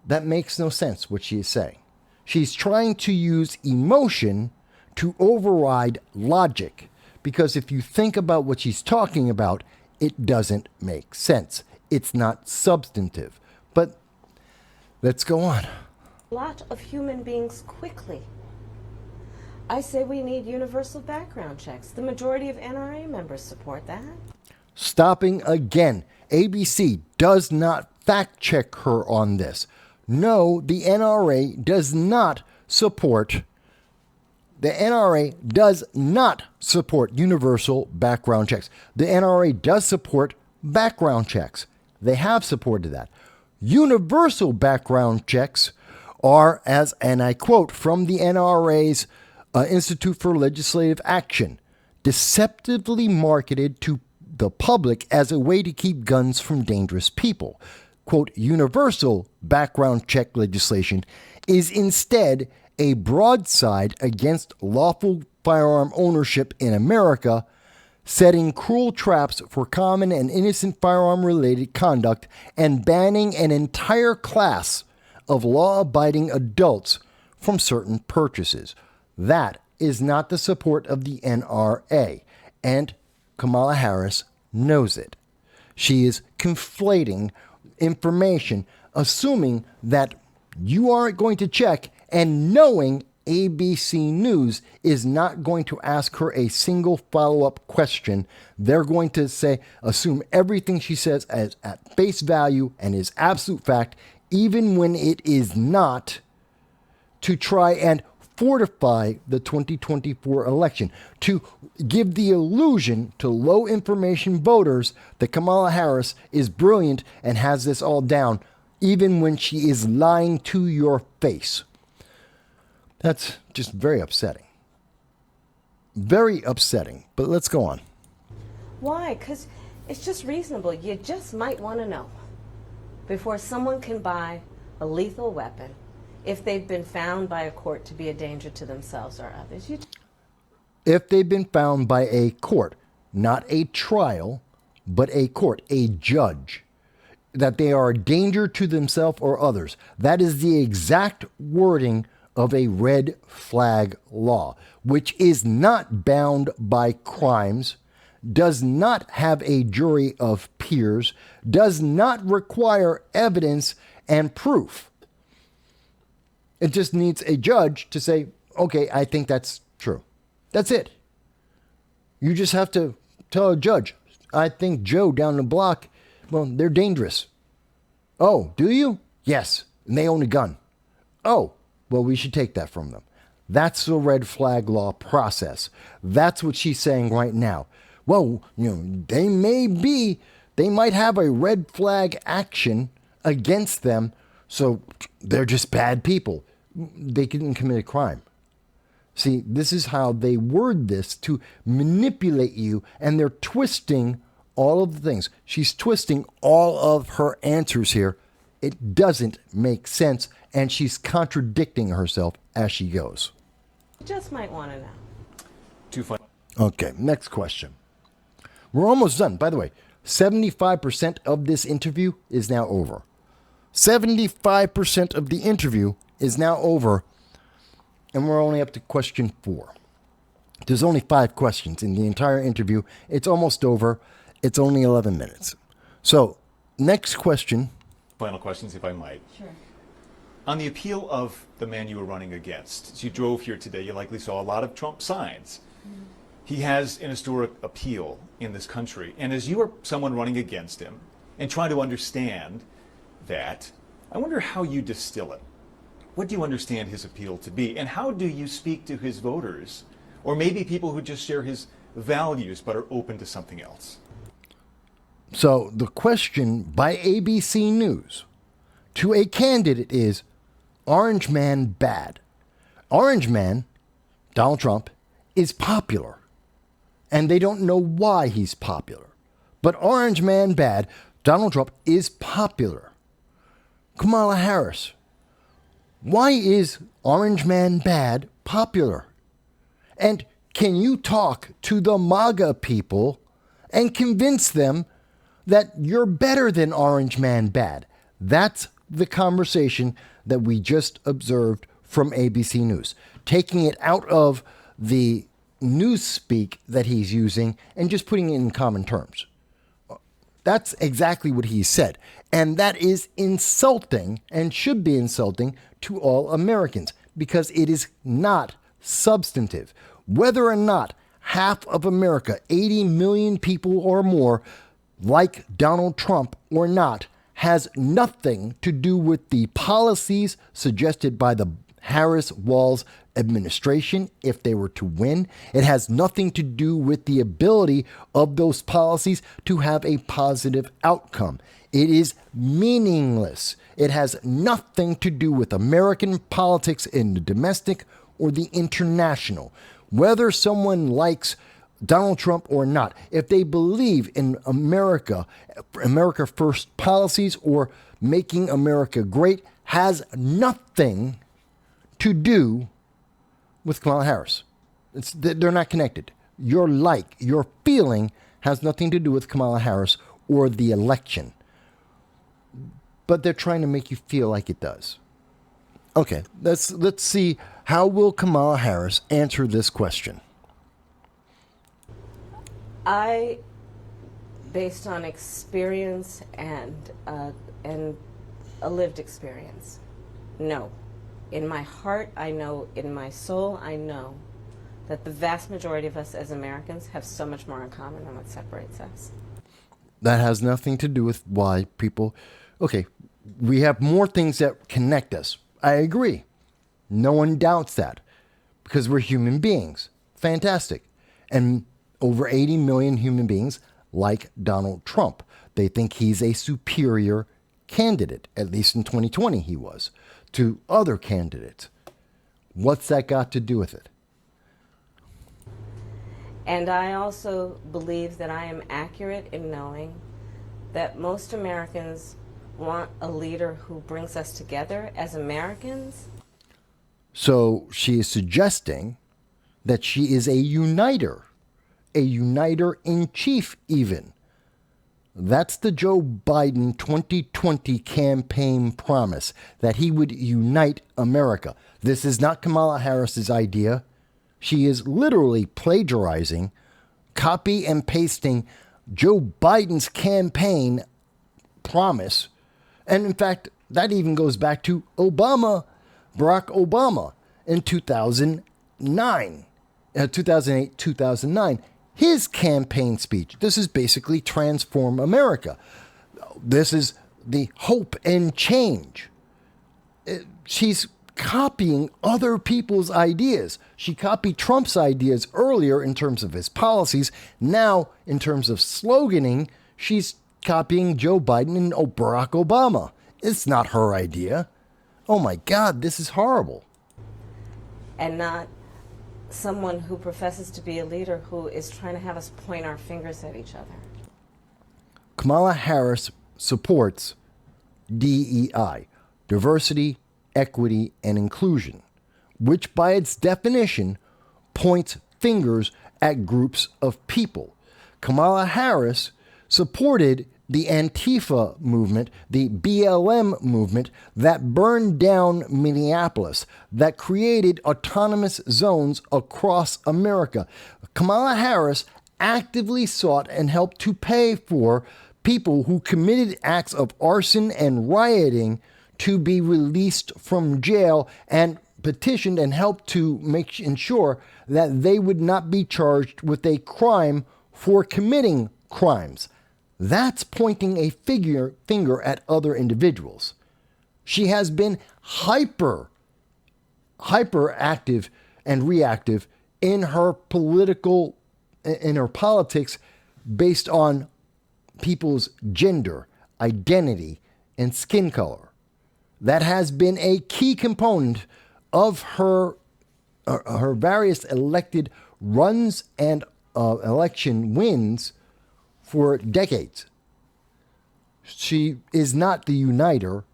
That makes no sense, what she is saying. She's trying to use emotion to override logic, because if you think about what she's talking about, it doesn't make sense. It's not substantive. But let's go on. A lot of human beings quickly. I say we need universal background checks. The majority of NRA members support that. Stopping again. ABC does not fact check her on this. No, the NRA does not support universal background checks. The NRA does support background checks. They have supported that. Universal background checks are, and I quote from the NRA's Institute for Legislative Action, deceptively marketed to the public as a way to keep guns from dangerous people. Quote, universal background check legislation is instead a broadside against lawful firearm ownership in America, setting cruel traps for common and innocent firearm-related conduct, and banning an entire class of law-abiding adults from certain purchases. That is not the support of the NRA, and Kamala Harris knows it. She is conflating information, assuming that you aren't going to check, and knowing ABC News is not going to ask her a single follow-up question. They're going to assume everything she says as at face value and is absolute fact, even when it is not, to try and fortify the 2024 election, to give the illusion to low information voters that Kamala Harris is brilliant and has this all down, even when she is lying to your face. That's just very upsetting. Very upsetting. But let's go on. Why? Because it's just reasonable. You just might want to know before someone can buy a lethal weapon if they've been found by a court to be a danger to themselves or others. If they've been found by a court, not a trial, but a court, a judge, that they are a danger to themselves or others. That is the exact wording of a red flag law, which is not bound by crimes, does not have a jury of peers, does not require evidence and proof. It just needs a judge to say, okay, I think that's true. That's it. You just have to tell a judge, I think Joe down the block, well, they're dangerous. Oh, do you? Yes. And they own a gun. Oh, well, we should take that from them. That's the red flag law process. That's what she's saying right now. Well, they might have a red flag action against them, so they're just bad people. They didn't commit a crime. See, this is how they word this to manipulate you, and they're twisting all of the things. She's twisting all of her answers here. It doesn't make sense, and she's contradicting herself as she goes. You just might want to know. Too funny. Okay, next question. We're almost done. By the way, 75% of this interview is now over. 75% of the interview is now over, and we're only up to question 4. There's only 5 questions in the entire interview. It's almost over. It's only 11 minutes. So, next question. Final questions, if I might. Sure. On the appeal of the man you were running against, as you drove here today, you likely saw a lot of Trump signs. He has an historic appeal in this country. And as you are someone running against him and trying to understand that, I wonder how you distill it. What do you understand his appeal to be? And how do you speak to his voters? Or maybe people who just share his values but are open to something else? So the question by ABC News to a candidate is, Orange Man bad? Orange Man, Donald Trump, is popular. And they don't know why he's popular. But Orange Man bad, Donald Trump is popular. Kamala Harris, why is Orange Man bad popular? And can you talk to the MAGA people and convince them that you're better than Orange Man bad? That's the conversation that we just observed from ABC News, taking it out of the newspeak that he's using and just putting it in common terms. That's exactly what he said. And that is insulting and should be insulting to all Americans because it is not substantive. Whether or not half of America, 80 million people or more, like Donald Trump or not, has nothing to do with the policies suggested by the Harris-Walz administration if they were to win. It has nothing to do with the ability of those policies to have a positive outcome. It is meaningless. It has nothing to do with American politics in the domestic or the international. Whether someone likes Donald Trump or not, if they believe in America first policies or making America great, has nothing to do with Kamala Harris. They're not connected. your feeling has nothing to do with Kamala Harris or the election. But they're trying to make you feel like it does. Okay, let's see, how will Kamala Harris answer this question? Based on experience and a lived experience, no. In my heart, I know, in my soul, I know that the vast majority of us as Americans have so much more in common than what separates us. That has nothing to do with why people... Okay, we have more things that connect us. I agree. No one doubts that. Because we're human beings. Fantastic. And over 80 million human beings like Donald Trump. They think he's a superior candidate. At least in 2020 he was. To other candidates. What's that got to do with it? And I also believe that I am accurate in knowing that most Americans want a leader who brings us together as Americans. So she is suggesting that she is a uniter in chief even. That's the Joe Biden 2020 campaign promise, that he would unite America. This is not Kamala Harris's idea. She is literally plagiarizing, copy and pasting Joe Biden's campaign promise. And in fact, that even goes back to Barack Obama in 2008, 2009. His campaign speech. This is basically Transform America. This is the hope and change. She's copying other people's ideas. She copied Trump's ideas earlier in terms of his policies. Now, in terms of sloganing, she's copying Joe Biden and Barack Obama. It's not her idea. Oh my God, this is horrible. And not someone who professes to be a leader who is trying to have us point our fingers at each other. Kamala Harris supports DEI, diversity, equity, and inclusion, which by its definition points fingers at groups of people. Kamala Harris supported the Antifa movement, the BLM movement that burned down Minneapolis, that created autonomous zones across America. Kamala Harris actively sought and helped to pay for people who committed acts of arson and rioting to be released from jail, and petitioned and helped to ensure that they would not be charged with a crime for committing crimes. That's pointing a finger at other individuals. She has been hyper active and reactive in her politics based on people's gender, identity, and skin color. That has been a key component of her various elected runs and election wins for decades. She is not the uniter,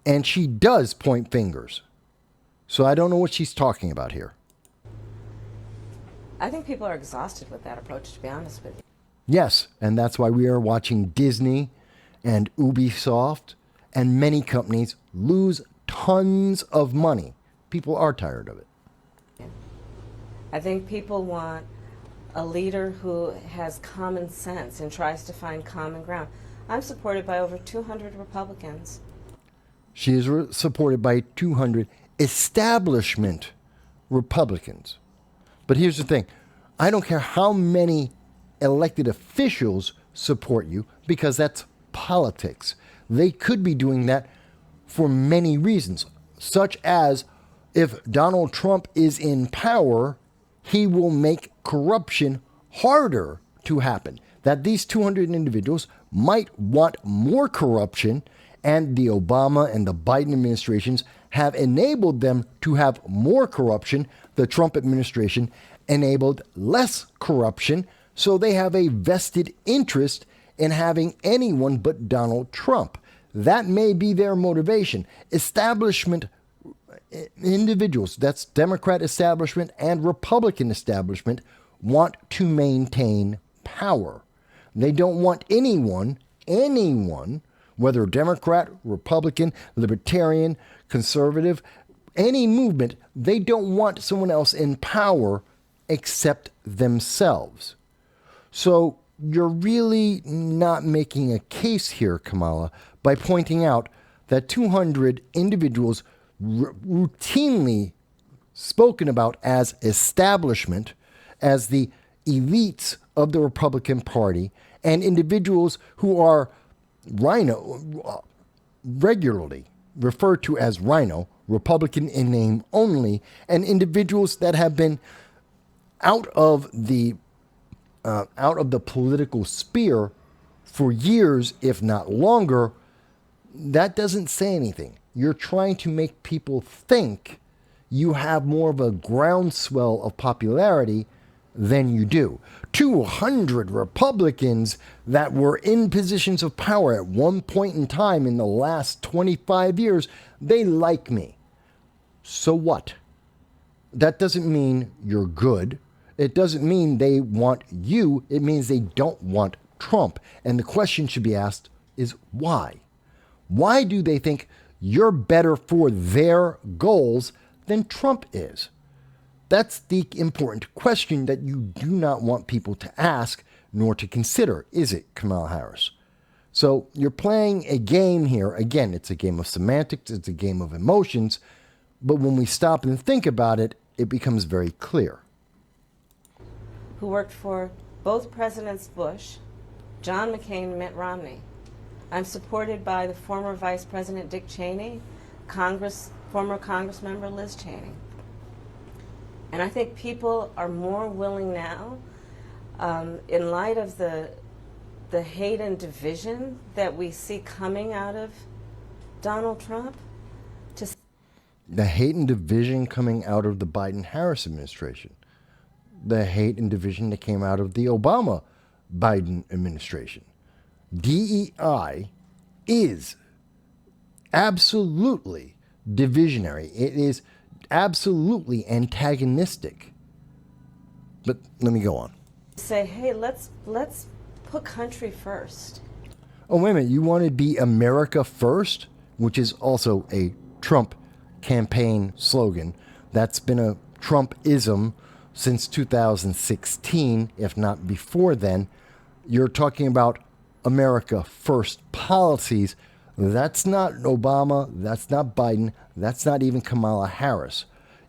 and she does point fingers. So I don't know what she's talking about here. I think people are exhausted with that approach, to be honest with you. Yes, and that's why we are watching Disney and Ubisoft and many companies lose tons of money. People are tired of it. I think people want a leader who has common sense and tries to find common ground. I'm supported by over 200 Republicans. She is supported by 200 establishment Republicans. But here's the thing. I don't care how many elected officials support you, because that's politics. They could be doing that for many reasons, such as if Donald Trump is in power, he will make corruption harder to happen. That these 200 individuals might want more corruption, and the Obama and the Biden administrations have enabled them to have more corruption. The Trump administration enabled less corruption, so they have a vested interest in having anyone but Donald Trump. That may be their motivation. Establishment individuals, that's Democrat establishment and Republican establishment, want to maintain power. They don't want anyone, whether Democrat, Republican, Libertarian, Conservative, any movement, they don't want someone else in power except themselves. So you're really not making a case here, Kamala, by pointing out that 200 individuals routinely spoken about as establishment, as the elites of the Republican Party, and individuals who are regularly referred to as Rhino, Republican in name only, and individuals that have been out of the political sphere for years, if not longer. That doesn't say anything. You're trying to make people think you have more of a groundswell of popularity than you do. 200 Republicans that were in positions of power at one point in time in the last 25 years, they like me. So what? That doesn't mean you're good. It doesn't mean they want you. It means they don't want Trump. And the question should be asked is why? Why do they think you're better for their goals than Trump is? That's the important question that you do not want people to ask nor to consider, is it, Kamala Harris? So you're playing a game here. Again, it's a game of semantics. It's a game of emotions. But when we stop and think about it, it becomes very clear. Who worked for both Presidents Bush, John McCain, and Mitt Romney. I'm supported by the former Vice President Dick Cheney, former Congress member Liz Cheney. And I think people are more willing now, in light of the hate and division that we see coming out of Donald Trump, the hate and division coming out of the Biden-Harris administration, the hate and division that came out of the Obama-Biden administration. DEI is absolutely divisionary. It is absolutely antagonistic. But let me go on. Say, hey, let's put country first. Oh, wait a minute. You want to be America first, which is also a Trump campaign slogan. That's been a Trumpism since 2016, if not before then. You're talking about America first policies. That's not Obama. That's not Biden. That's not even Kamala Harris.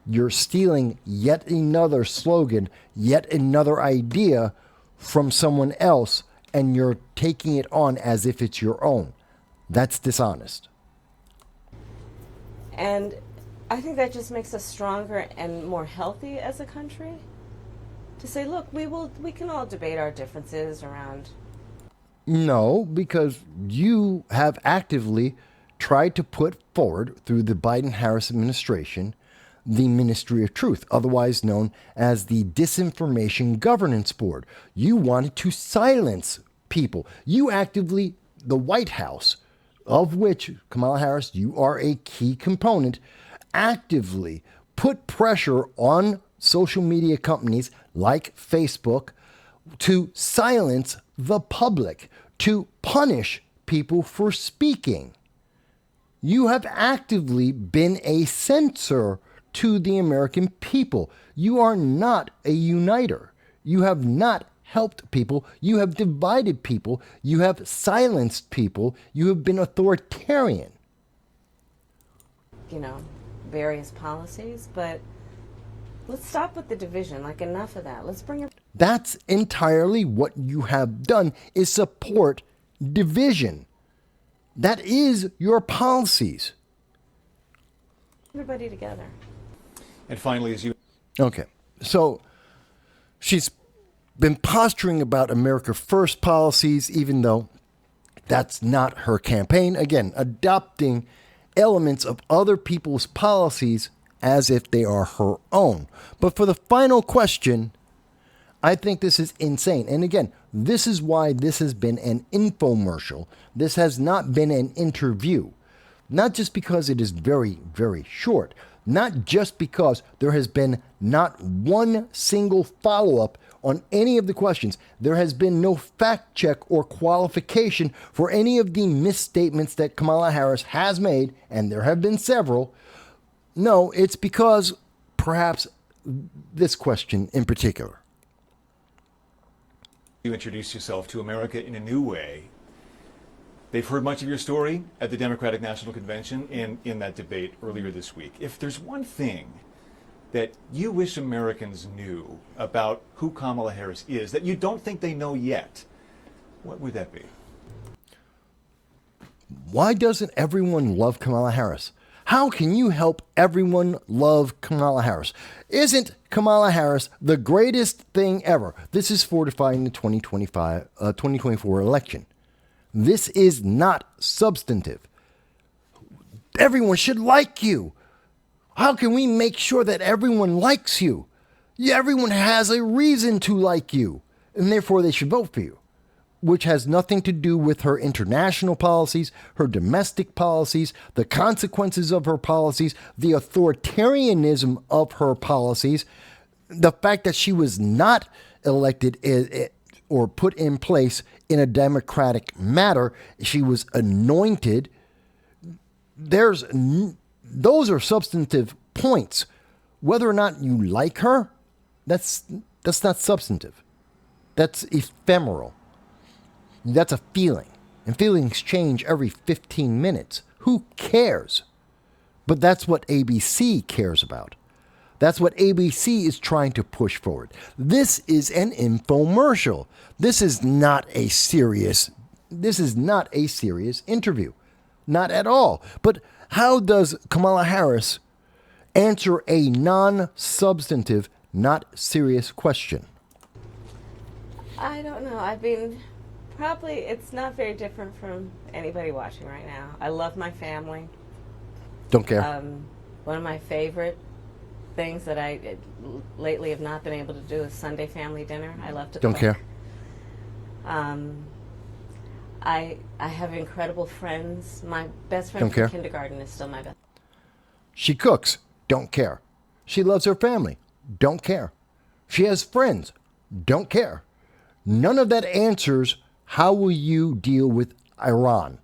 You're stealing yet another slogan, yet another idea from someone else, and you're taking it on as if it's your own. That's dishonest. And I think that just makes us stronger and more healthy as a country. To say, look, we can all debate our differences around. No, because you have actively tried to put forward through the Biden-Harris administration the Ministry of Truth, otherwise known as the Disinformation Governance Board. You wanted to silence people. You actively, the White House, of which, Kamala Harris, you are a key component, actively put pressure on social media companies like Facebook to silence the public, to punish people for speaking. You have actively been a censor to the American people. You are not a uniter. You have not helped people. You have divided people. You have silenced people. You have been authoritarian. Various policies, but let's stop with the division. Like, enough of that. Let's bring it. That's entirely what you have done, is support division. That is your policies. Everybody together. And finally, Okay, so she's been posturing about America First policies, even though that's not her campaign. Again, adopting elements of other people's policies as if they are her own. But for the final question, I think this is insane. And again, this is why this has been an infomercial. This has not been an interview. Not just because it is very, very short. Not just because there has been not one single follow-up on any of the questions. There has been no fact check or qualification for any of the misstatements that Kamala Harris has made, and there have been several. No, it's because perhaps this question in particular. You introduce yourself to America in a new way. They've heard much of your story at the Democratic National Convention and in that debate earlier this week. If there's one thing that you wish Americans knew about who Kamala Harris is that you don't think they know yet, what would that be? Why doesn't everyone love Kamala Harris? How can you help everyone love Kamala Harris? Isn't Kamala Harris the greatest thing ever? This is fortifying the 2024 election. This is not substantive. Everyone should like you. How can we make sure that everyone likes you? Yeah, everyone has a reason to like you, and therefore they should vote for you, which has nothing to do with her international policies, her domestic policies, the consequences of her policies, the authoritarianism of her policies, the fact that she was not elected or put in place in a democratic matter. She was anointed. Those are substantive points. Whether or not you like her, that's not substantive. That's ephemeral. That's a feeling. And feelings change every 15 minutes. Who cares? But that's what ABC cares about. That's what ABC is trying to push forward. This is an infomercial. This is not a serious interview. Not at all. But how does Kamala Harris answer a non-substantive, not serious question? I don't know. I mean, probably it's not very different from anybody watching right now. I love my family. Don't care. One of my favorite things that I lately have not been able to do is Sunday family dinner. I love to Don't cook. care. I have incredible friends. My best friend Don't care. from kindergarten is still my best. She cooks. Don't care. She loves her family. Don't care. She has friends. Don't care. None of that answers how will you deal with Iran?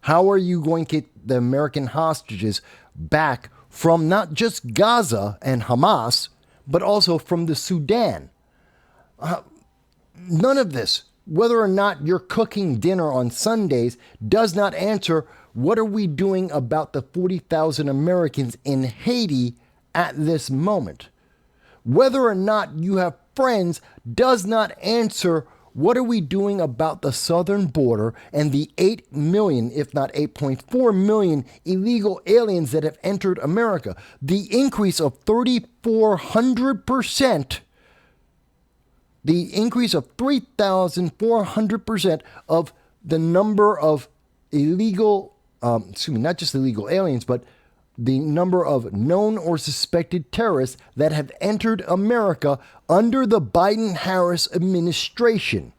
How are you going to get the American hostages back from not just Gaza and Hamas, but also from the Sudan? None of this, whether or not you're cooking dinner on Sundays, does not answer what are we doing about the 40,000 Americans in Haiti at this moment. Whether or not you have friends does not answer what are we doing about the southern border and the 8 million, if not 8.4 million illegal aliens that have entered America. The increase of 3,400%, the increase of 3,400% of the number of illegal, not just illegal aliens, but the number of known or suspected terrorists that have entered America under the Biden-Harris administration.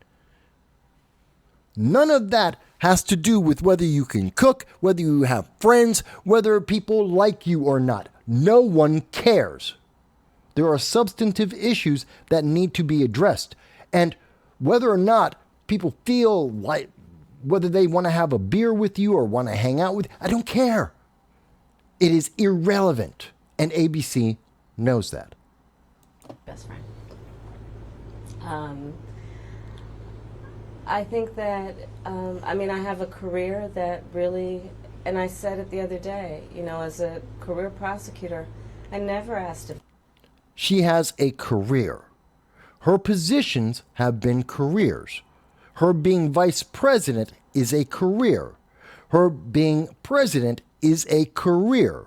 None of that has to do with whether you can cook, whether you have friends, whether people like you or not. No one cares. There are substantive issues that need to be addressed. And whether or not people feel like, whether they want to have a beer with you or want to hang out with you, I don't care. It is irrelevant, and ABC knows that. Best friend. I think that, I have a career that really, and I said it the other day, as a career prosecutor, I never asked if. She has a career. Her positions have been careers. Her being vice president is a career. Her being president is a career.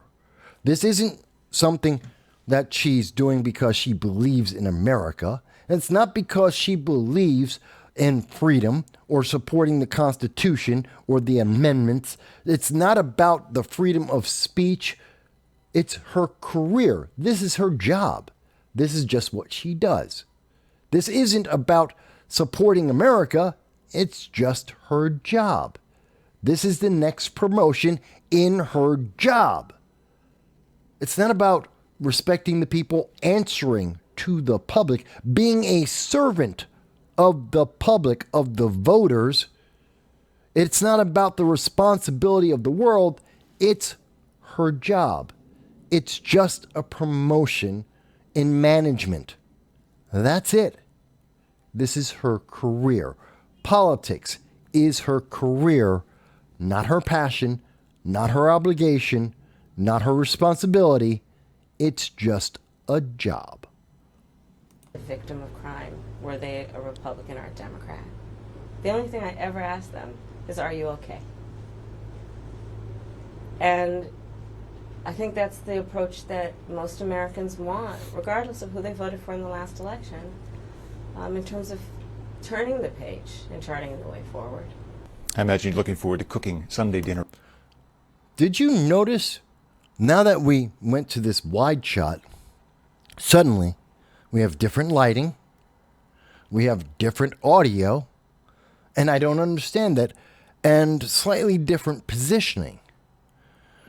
This isn't something that she's doing because she believes in America. It's not because she believes in freedom or supporting the Constitution or the amendments. It's not about the freedom of speech. It's her career. This is her job. This is just what she does. This isn't about supporting America. It's just her job. This is the next promotion in her job. It's not about respecting the people answering to the public, being a servant of the public, of the voters. It's not about the responsibility of the world. It's her job. It's just a promotion in management. That's it. This is her career. Politics is her career, not her passion, not her obligation, not her responsibility. It's just a job. A victim of crime, were they a Republican or a Democrat? The only thing I ever ask them is, are you okay? And I think that's the approach that most Americans want, regardless of who they voted for in the last election, in terms of turning the page and charting the way forward. I imagine you're looking forward to cooking Sunday dinner. Did you notice, now that we went to this wide shot, suddenly we have different lighting, we have different audio, and I don't understand that, and slightly different positioning.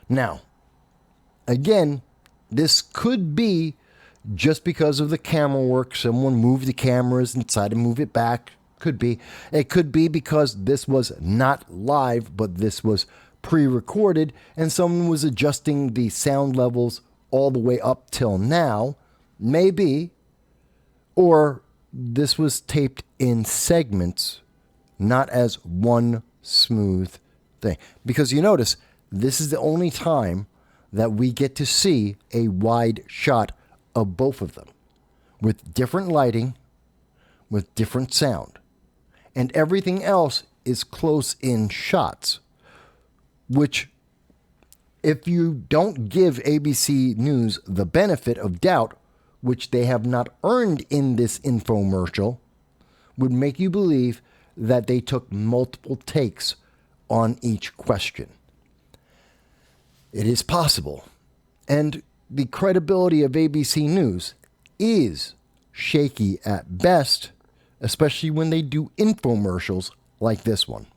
Now, again, this could be just because of the camera work. Someone moved the cameras and decided to move it back. Could be. It could be because this was not live, but this was pre-recorded, and someone was adjusting the sound levels all the way up till now. Maybe. Or this was taped in segments, not as one smooth thing. Because you notice, this is the only time that we get to see a wide shot of both of them, with different lighting, with different sound. And everything else is close-in shots, which, if you don't give ABC News the benefit of doubt, which they have not earned in this infomercial, would make you believe that they took multiple takes on each question. It is possible. And the credibility of ABC News is shaky at best, especially when they do infomercials like this one.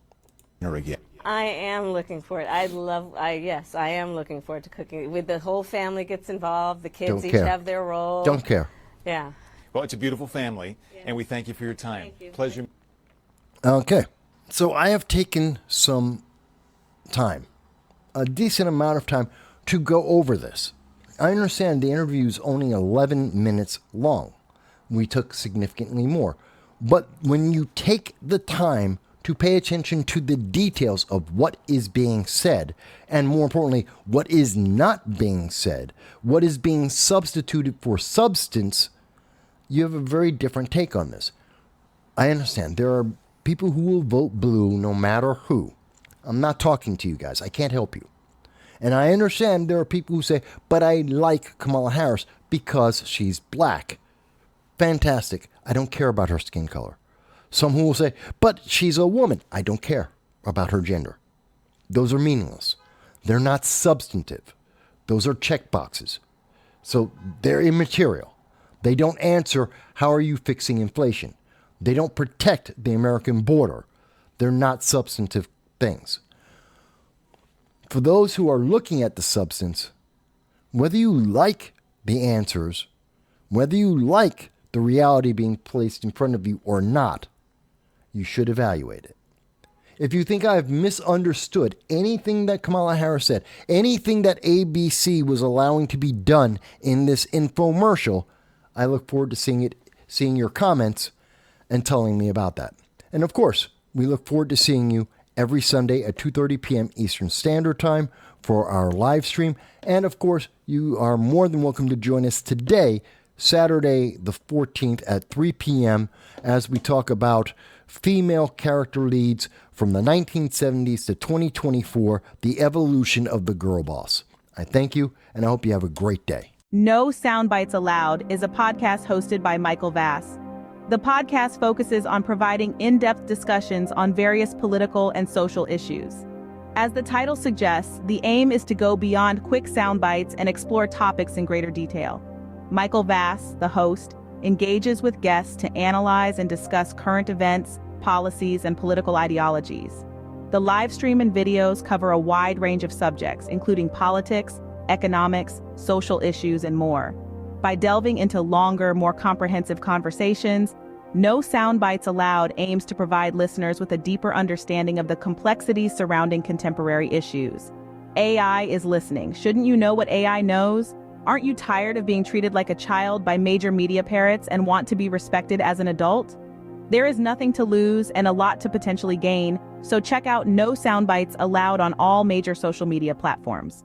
Again. I am looking for it. Yes, I am looking forward to cooking. With the whole family gets involved, the kids Don't each care. have their role. Don't care. Yeah. Well, it's a beautiful family, and we thank you for your time. Thank you. Pleasure. Okay. So I have taken some time, a decent amount of time, to go over this. I understand the interview is only 11 minutes long. We took significantly more. But when you take the time to pay attention to the details of what is being said, and more importantly, what is not being said, what is being substituted for substance, you have a very different take on this. I understand there are people who will vote blue no matter who. I'm not talking to you guys. I can't help you. And I understand there are people who say, but I like Kamala Harris because she's black. Fantastic. I don't care about her skin color. Some who will say, but she's a woman. I don't care about her gender. Those are meaningless. They're not substantive. Those are check boxes. So they're immaterial. They don't answer, how are you fixing inflation? They don't protect the American border. They're not substantive things. For those who are looking at the substance, whether you like the answers, whether you like the reality being placed in front of you or not, you should evaluate it. If you think I've misunderstood anything that Kamala Harris said, anything that ABC was allowing to be done in this infomercial, I look forward to seeing your comments and telling me about that. And of course, we look forward to seeing you every Sunday at 2:30 p.m. Eastern Standard Time for our live stream. And of course, you are more than welcome to join us today, Saturday the 14th at 3 p.m. as we talk about female character leads from the 1970s to 2024, the evolution of the girl boss. I thank you, and I hope you have a great day. No Soundbites Allowed is a podcast hosted by Michael Vass. The podcast focuses on providing in-depth discussions on various political and social issues. As the title suggests, the aim is to go beyond quick sound bites and explore topics in greater detail. Michael Vass, the host, engages with guests to analyze and discuss current events, policies, and political ideologies. The live stream and videos cover a wide range of subjects, including politics, economics, social issues, and more. By delving into longer, more comprehensive conversations, No Soundbites Allowed aims to provide listeners with a deeper understanding of the complexities surrounding contemporary issues. AI is listening. Shouldn't you know what AI knows? Aren't you tired of being treated like a child by major media parrots and want to be respected as an adult? There is nothing to lose and a lot to potentially gain, so check out No Soundbites Allowed on all major social media platforms.